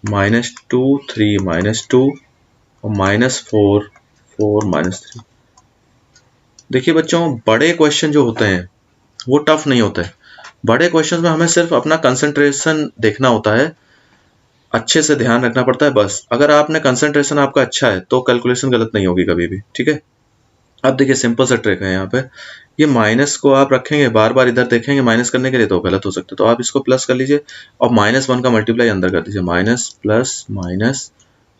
माइनस 2 3 माइनस 2 और माइनस 4 4 माइनस 3। देखिए बच्चों बड़े क्वेश्चन जो होते हैं वो टफ नहीं होते हैं। बड़े क्वेश्चन में हमें सिर्फ अपना कंसंट्रेशन देखना होता है, अच्छे से ध्यान रखना पड़ता है बस। अगर आपने कंसंट्रेशन आपका अच्छा है तो कैलकुलेशन गलत नहीं होगी कभी भी। ठीक है, अब देखिए सिंपल सा ट्रिक है यहाँ पे। ये माइनस को आप रखेंगे बार बार इधर देखेंगे माइनस करने के लिए तो गलत हो सकता है, तो आप इसको प्लस कर लीजिए और माइनस 1 का मल्टीप्लाई अंदर कर दीजिए, माइनस प्लस माइनस।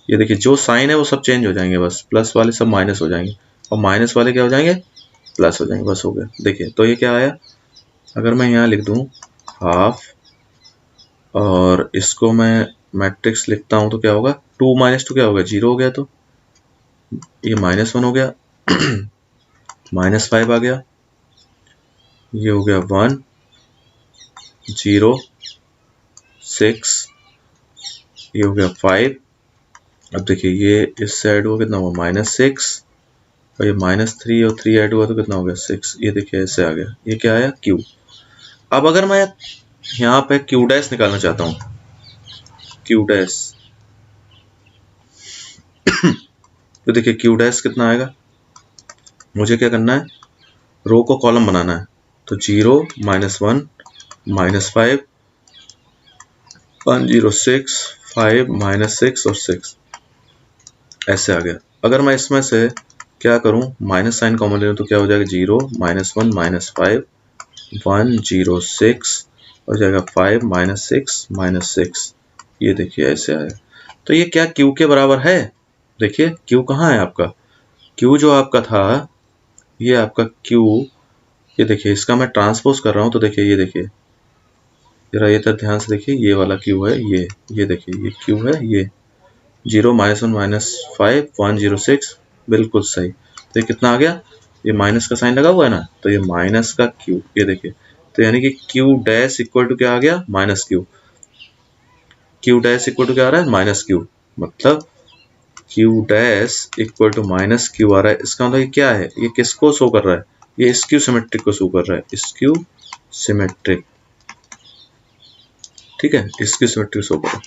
ये देखिए जो साइन है वो सब चेंज हो जाएंगे, बस प्लस वाले सब माइनस हो जाएंगे और माइनस वाले क्या हो जाएंगे, प्लस हो जाएंगे, बस हो गया। देखिए तो ये क्या आया, अगर मैं यहाँ लिख दूं हाफ और इसको मैं मैट्रिक्स लिखता हूं तो क्या होगा, 2 माइनस 2 क्या होगा, 0 हो गया। तो ये माइनस 1 हो गया माइनस 5 आ गया, ये हो गया 1 0 6, ये हो गया 5। अब देखिए ये इससे ऐड हुआ कितना हुआ, माइनस 6 और ये माइनस 3 और 3 ऐड हुआ तो कितना हो गया 6। ये देखिए ऐसे आ गया, ये क्या आया क्यू। अब अगर मैं यहाँ पे क्यू डैश निकालना चाहता हूँ, क्यू डैश तो देखिए क्यू डैश कितना आएगा, मुझे क्या करना है, रो को कॉलम बनाना है। तो 0 माइनस 1 माइनस 5 1 0 6 5 माइनस 6 और 6 ऐसे आ गया। अगर मैं इसमें से क्या करूं, माइनस साइन कॉमन ले लूं तो क्या हो जाएगा, 0 माइनस 1 माइनस 5 1 0 6 हो जाएगा 5 माइनस 6 माइनस 6। ये देखिए ऐसे आया। तो ये क्या क्यू के बराबर है, देखिए क्यू कहाँ है आपका, क्यू जो आपका था ये आपका क्यू, ये देखिए इसका मैं ट्रांसपोज कर रहा हूं तो देखिए ये देखिए जरा ये तक ध्यान से देखिए, ये वाला क्यू है ये देखिए ये क्यू है, ये 0 माइनस 1 माइनस 5 1 0 6 बिल्कुल सही। तो ये कितना आ गया, ये माइनस का साइन लगा हुआ है ना, तो ये माइनस का क्यू, ये देखिए। तो यानी कि क्यू डैश इक्वल टू क्या आ गया, minus Q. Q dash equal to क्या आ रहा है, माइनस क्यू। मतलब Q dash equal to minus Q आ रहा है। इसका मतलब ये क्या है, ये किसको शो कर रहा है, ये स्क्यू सिमेट्रिक को शो कर रहा है, स्क्यू सिमेट्रिक। ठीक है, स्क्यू सिमेट्रिक शो कर रहा है।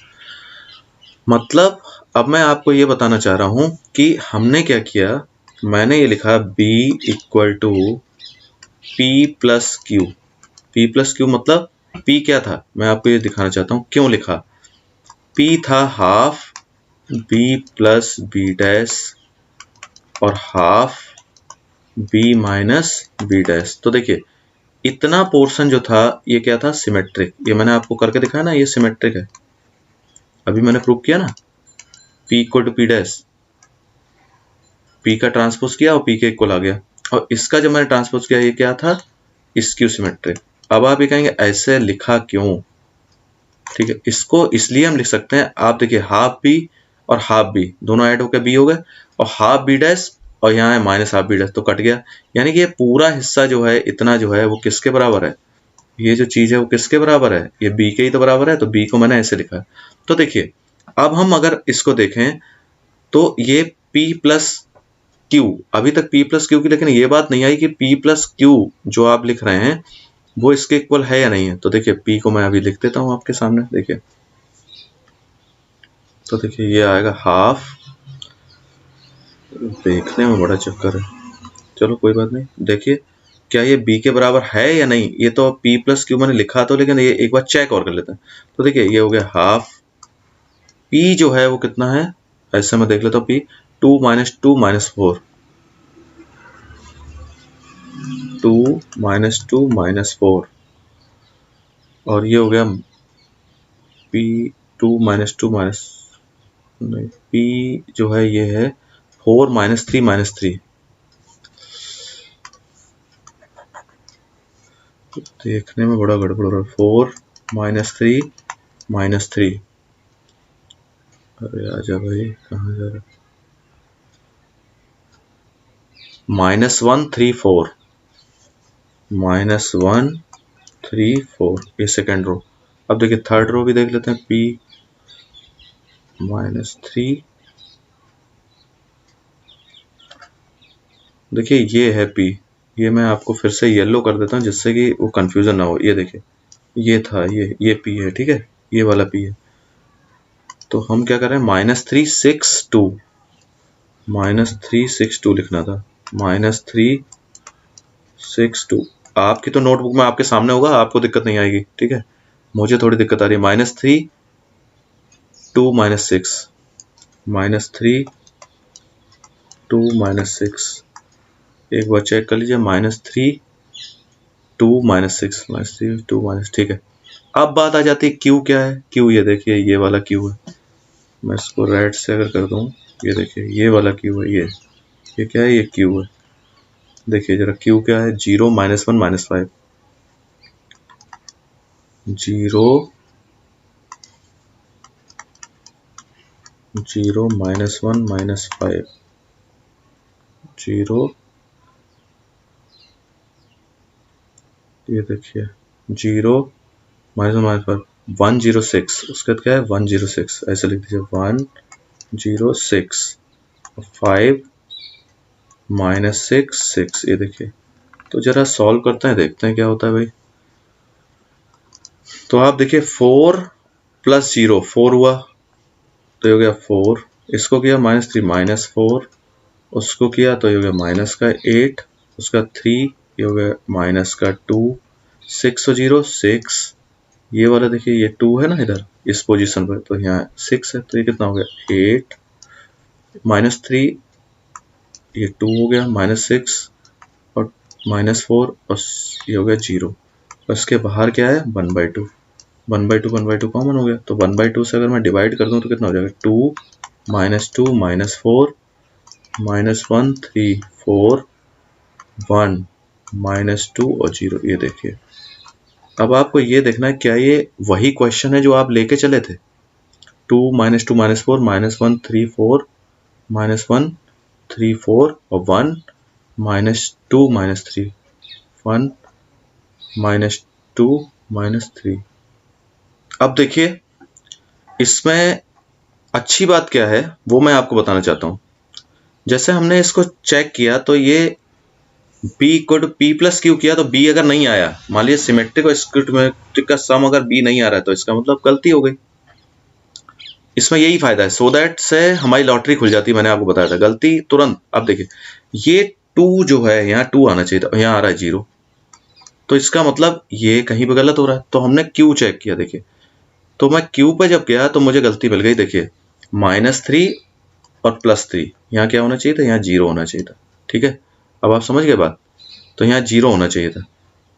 मतलब अब मैं आपको ये बताना चाह रहा हूं कि हमने क्या किया, मैंने ये लिखा b equal to P plus Q. P plus Q मतलब p क्या था, मैं आपको ये दिखाना चाहता हूं क्यों लिखा। p था half b plus B dash और half b minus B dash. तो देखिए इतना पोर्शन जो था ये क्या था, सिमेट्रिक। ये मैंने आपको करके दिखाया ना, ये सिमेट्रिक है, अभी मैंने प्रूव किया ना। p equal to P dash, p का ट्रांसपोज किया और p के इक्वल आ गया। और इसका जब मैंने ट्रांसपोज किया ये क्या था, स्क्यू सिमेट्रिक। अब आप ये कहेंगे ऐसे लिखा क्यों, ठीक है, इसको इसलिए हम लिख सकते हैं। आप देखिए हाफ बी और हाफ बी दोनों ऐड होकर बी हो गए और हाफ बी डैश और यहाँ है माइनस हाफ बी डैश तो कट गया। यानी कि ये पूरा हिस्सा जो है इतना जो है वो किसके बराबर है, ये जो चीज है वो किसके बराबर है, ये b के ही तो बराबर है। तो b को मैंने ऐसे लिखा। तो देखिए अब हम अगर इसको देखें तो ये p प्लस क्यू, अभी तक p प्लस क्यू की लेकिन ये बात नहीं आई कि p प्लस क्यू जो आप लिख रहे हैं वो इसके इक्वल है या नहीं है। तो देखिए p को मैं अभी लिख देता हूं आपके सामने, देखिए तो देखिए ये आएगा हाफ, देखने में बड़ा चक्कर है, चलो कोई बात नहीं। देखिए क्या ये b के बराबर है या नहीं, ये तो p प्लस क्यू मैंने लिखा तो, लेकिन ये एक बार चेक और कर लेते हैं। तो देखिए ये हो गया हाफ, p जो है वो कितना है, ऐसे मैं देख लेता हूँ p 2 माइनस 2 माइनस 4, 2 - 4 और ये हो गया P2 - 2 नहीं, P जो है ये है 4 - 3 - 3। देखने में बड़ा गड़बड़ हो रहा है। 4 - 3 - 3। अरे आजा भाई, कहाँ जा रहा? -1 3 4 -1 3 4 ये सेकेंड रो। अब देखिए थर्ड रो भी देख लेते हैं। P -3 देखिए ये है P। ये मैं आपको फिर से येलो कर देता हूँ जिससे कि वो कंफ्यूजन ना हो। ये देखिए ये था, ये P है, ठीक है, ये वाला P है। तो हम क्या कर रहे हैं, -3 6 2 -3 6 2 लिखना था। -3 6 2 आपकी तो नोटबुक में आपके सामने होगा, आपको दिक्कत नहीं आएगी, ठीक है। मुझे थोड़ी दिक्कत आ रही है। -3 2 - 6 -3 2 - 6 एक बार चेक कर लीजिए। -3 2 - 6 -3 2 - ठीक है। अब बात आ जाती है Q क्या है। Q ये देखिए ये वाला Q है। मैं इसको रेड से अगर कर दूं, ये देखिए ये वाला Q है। ये क्या है, ये Q है। देखिए जरा Q क्या है। 0 - 1 - 5 0 -1 - 5 0 ये देखिए 0 - 1 - 5 106। उसके बाद क्या है 106, ऐसे लिख दीजिए 106 5 -6 6 ये देखिए। तो जरा सॉल्व करते हैं, देखते हैं क्या होता है भाई। तो आप देखिए 4 + 0 4 हुआ, तो ये हो गया 4। इसको किया -3 -4, उसको किया तो ये हो गया -8, उसका 3 ये हो गया -2 6 और 0 6। ये वाला देखिए ये 2 है ना इधर इस पोजीशन पर, तो यहाँ 6 है, तो ये कितना हो गया 8 -3 ये 2 हो गया -6 और -4 और ये हो गया 0। और इसके बाहर क्या है 1/2 1/2 1/2 कॉमन हो गया। तो 1/2 से अगर मैं डिवाइड कर दूं तो कितना हो जाएगा 2 -2 -4 -1 3 4 1 -2 और 0। ये देखिए अब आपको ये देखना है क्या ये वही क्वेश्चन है जो आप लेके चले थे। 2 -2 -4 -1 3 4 -1 3 4 और 1 -2 -3 1 -2 -3। अब देखिए इसमें अच्छी बात क्या है वो मैं आपको बताना चाहता हूं। जैसे हमने इसको चेक किया तो ये B को P + Q किया तो B अगर नहीं आया, मान लीजिए सिमेट्रिक और स्किमेट्रिक का सम अगर B नहीं आ रहा है तो इसका मतलब गलती हो गई। इसमें यही फायदा है, सो दैट से हमारी लॉटरी खुल जाती है। मैंने आपको बताया था गलती तुरंत। अब देखिए ये 2 जो है यहाँ 2 आना चाहिए था, यहाँ आ रहा है 0, तो इसका मतलब ये कहीं पे गलत हो रहा है। तो हमने Q चेक किया, देखिए तो मैं Q पे जब गया तो मुझे गलती मिल गई। देखिए -3 और +3 यहाँ क्या होना चाहिए था, यहाँ 0 होना चाहिए था, ठीक है। अब आप समझ गए बात। तो यहाँ 0 होना चाहिए था,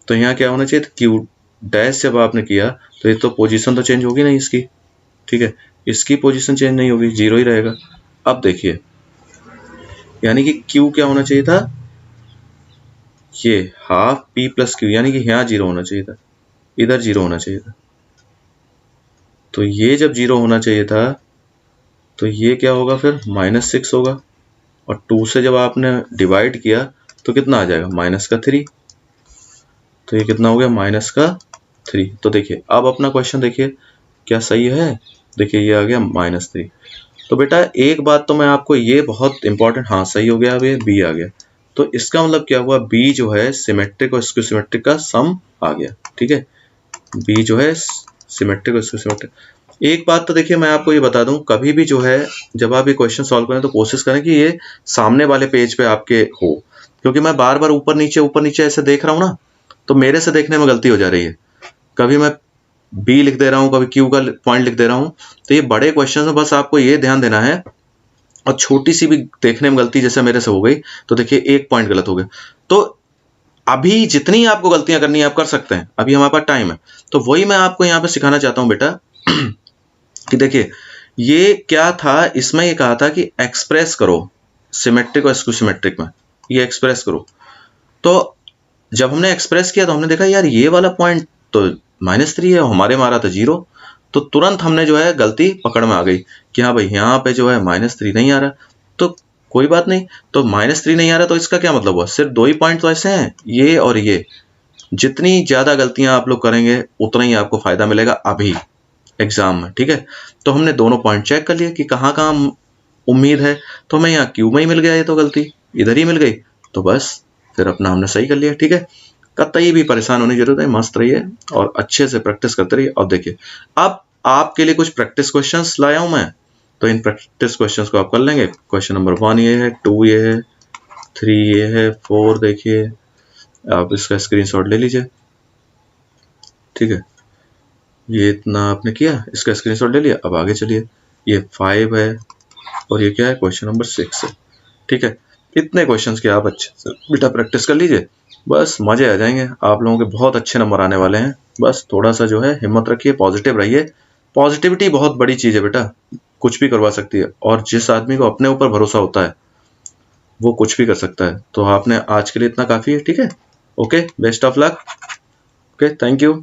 तो यहाँ क्या होना चाहिए था Q डैश। जब आपने किया तो ये तो पोजीशन तो चेंज होगी नहीं इसकी, ठीक है, इसकी पोजीशन चेंज नहीं होगी, 0 ही रहेगा। अब देखिए यानी कि Q क्या होना चाहिए था, ये हाफ P + Q, यानी कि यहाँ 0 होना चाहिए था, इधर 0 होना चाहिए था। तो ये जब 0 होना चाहिए था तो ये क्या होगा फिर -6 होगा, और 2 से जब आपने डिवाइड किया तो कितना आ जाएगा -3। तो ये कितना हो गया -3। तो देखिए अब अपना क्वेश्चन देखिए क्या सही है। देखिए ये आ गया -3। तो बेटा एक बात तो मैं आपको ये बहुत इंपॉर्टेंट, हाँ सही हो गया, अब ये B आ गया। तो इसका मतलब क्या हुआ, B जो है सिमेट्रिक और स्क्यूसिमेट्रिक का सम आ गया, ठीक है। B जो है सिमेट्रिक और स्क्यूसिमेट्रिक। एक बात तो देखिए मैं आपको ये बता दूं, कभी भी जो है जब आप ये क्वेश्चन सॉल्व करें तो कोशिश करें कि ये सामने वाले पेज पे आपके हो, क्योंकि मैं बार बार ऊपर नीचे ऐसे देख रहा हूं ना, तो मेरे से देखने में गलती हो जा रही है। कभी मैं B लिख दे रहा हूं, कभी Q का पॉइंट लिख दे रहा हूं। तो ये बड़े क्वेश्चन में बस आपको ये ध्यान देना है, और छोटी सी भी देखने में गलती जैसे मेरे से हो गई तो देखिए एक पॉइंट गलत हो गया। तो अभी जितनी आपको गलतियां करनी है आप कर सकते हैं, अभी हमारे पास टाइम है। तो वही मैं आपको यहाँ पे सिखाना चाहता हूँ बेटा कि देखिए ये क्या था, इसमें ये कहा था कि एक्सप्रेस करो सिमेट्रिक और स्क्यू सिमेट्रिक में, ये एक्सप्रेस करो। तो जब हमने एक्सप्रेस किया तो हमने देखा यार ये वाला पॉइंट तो -3 है, हमारे मारा था 0, तो तुरंत हमने जो है गलती पकड़ में आ गई कि हाँ भाई यहाँ पे जो है -3 नहीं आ रहा। तो कोई बात नहीं, तो -3 नहीं आ रहा तो इसका क्या मतलब हुआ, सिर्फ 2 ही पॉइंट तो ऐसे हैं, ये और ये। जितनी ज्यादा गलतियां आप लोग करेंगे उतना ही आपको फायदा मिलेगा अभी एग्जाम में, ठीक है। तो हमने दोनों पॉइंट चेक कर लिए कि कहाँ कहाँ उम्मीद है, तो हमें यहाँ क्यू में ही मिल गया, ये तो गलती इधर ही मिल गई, तो बस फिर अपना हमने सही कर लिया, ठीक है। कतई भी परेशान होने की जरूरत है, मस्त रहिए और अच्छे से प्रैक्टिस करते रहिए। और देखिए अब आपके लिए कुछ प्रैक्टिस क्वेश्चंस लाया हूं मैं, तो इन प्रैक्टिस क्वेश्चंस को आप कर लेंगे। क्वेश्चन नंबर 1 ये है, 2 ये है, 3 ये है, 4 देखिए, आप इसका स्क्रीनशॉट ले लीजिए, ठीक है। ये इतना आपने किया, इसका स्क्रीनशॉट ले लिया। अब आगे चलिए, ये 5 है और ये क्या है, क्वेश्चन नंबर 6 है, ठीक है। इतने क्वेश्चंस के आप अच्छे से बेटा प्रैक्टिस कर लीजिए, बस मजे आ जाएंगे, आप लोगों के बहुत अच्छे नंबर आने वाले हैं। बस थोड़ा सा जो है हिम्मत रखिए, पॉजिटिव रहिए, पॉजिटिविटी बहुत बड़ी चीज है बेटा, कुछ भी करवा सकती है। और जिस आदमी को अपने ऊपर भरोसा होता है वो कुछ भी कर सकता है। तो आपने आज के लिए इतना काफी है, ठीक है। Okay, best of luck, okay, thank you.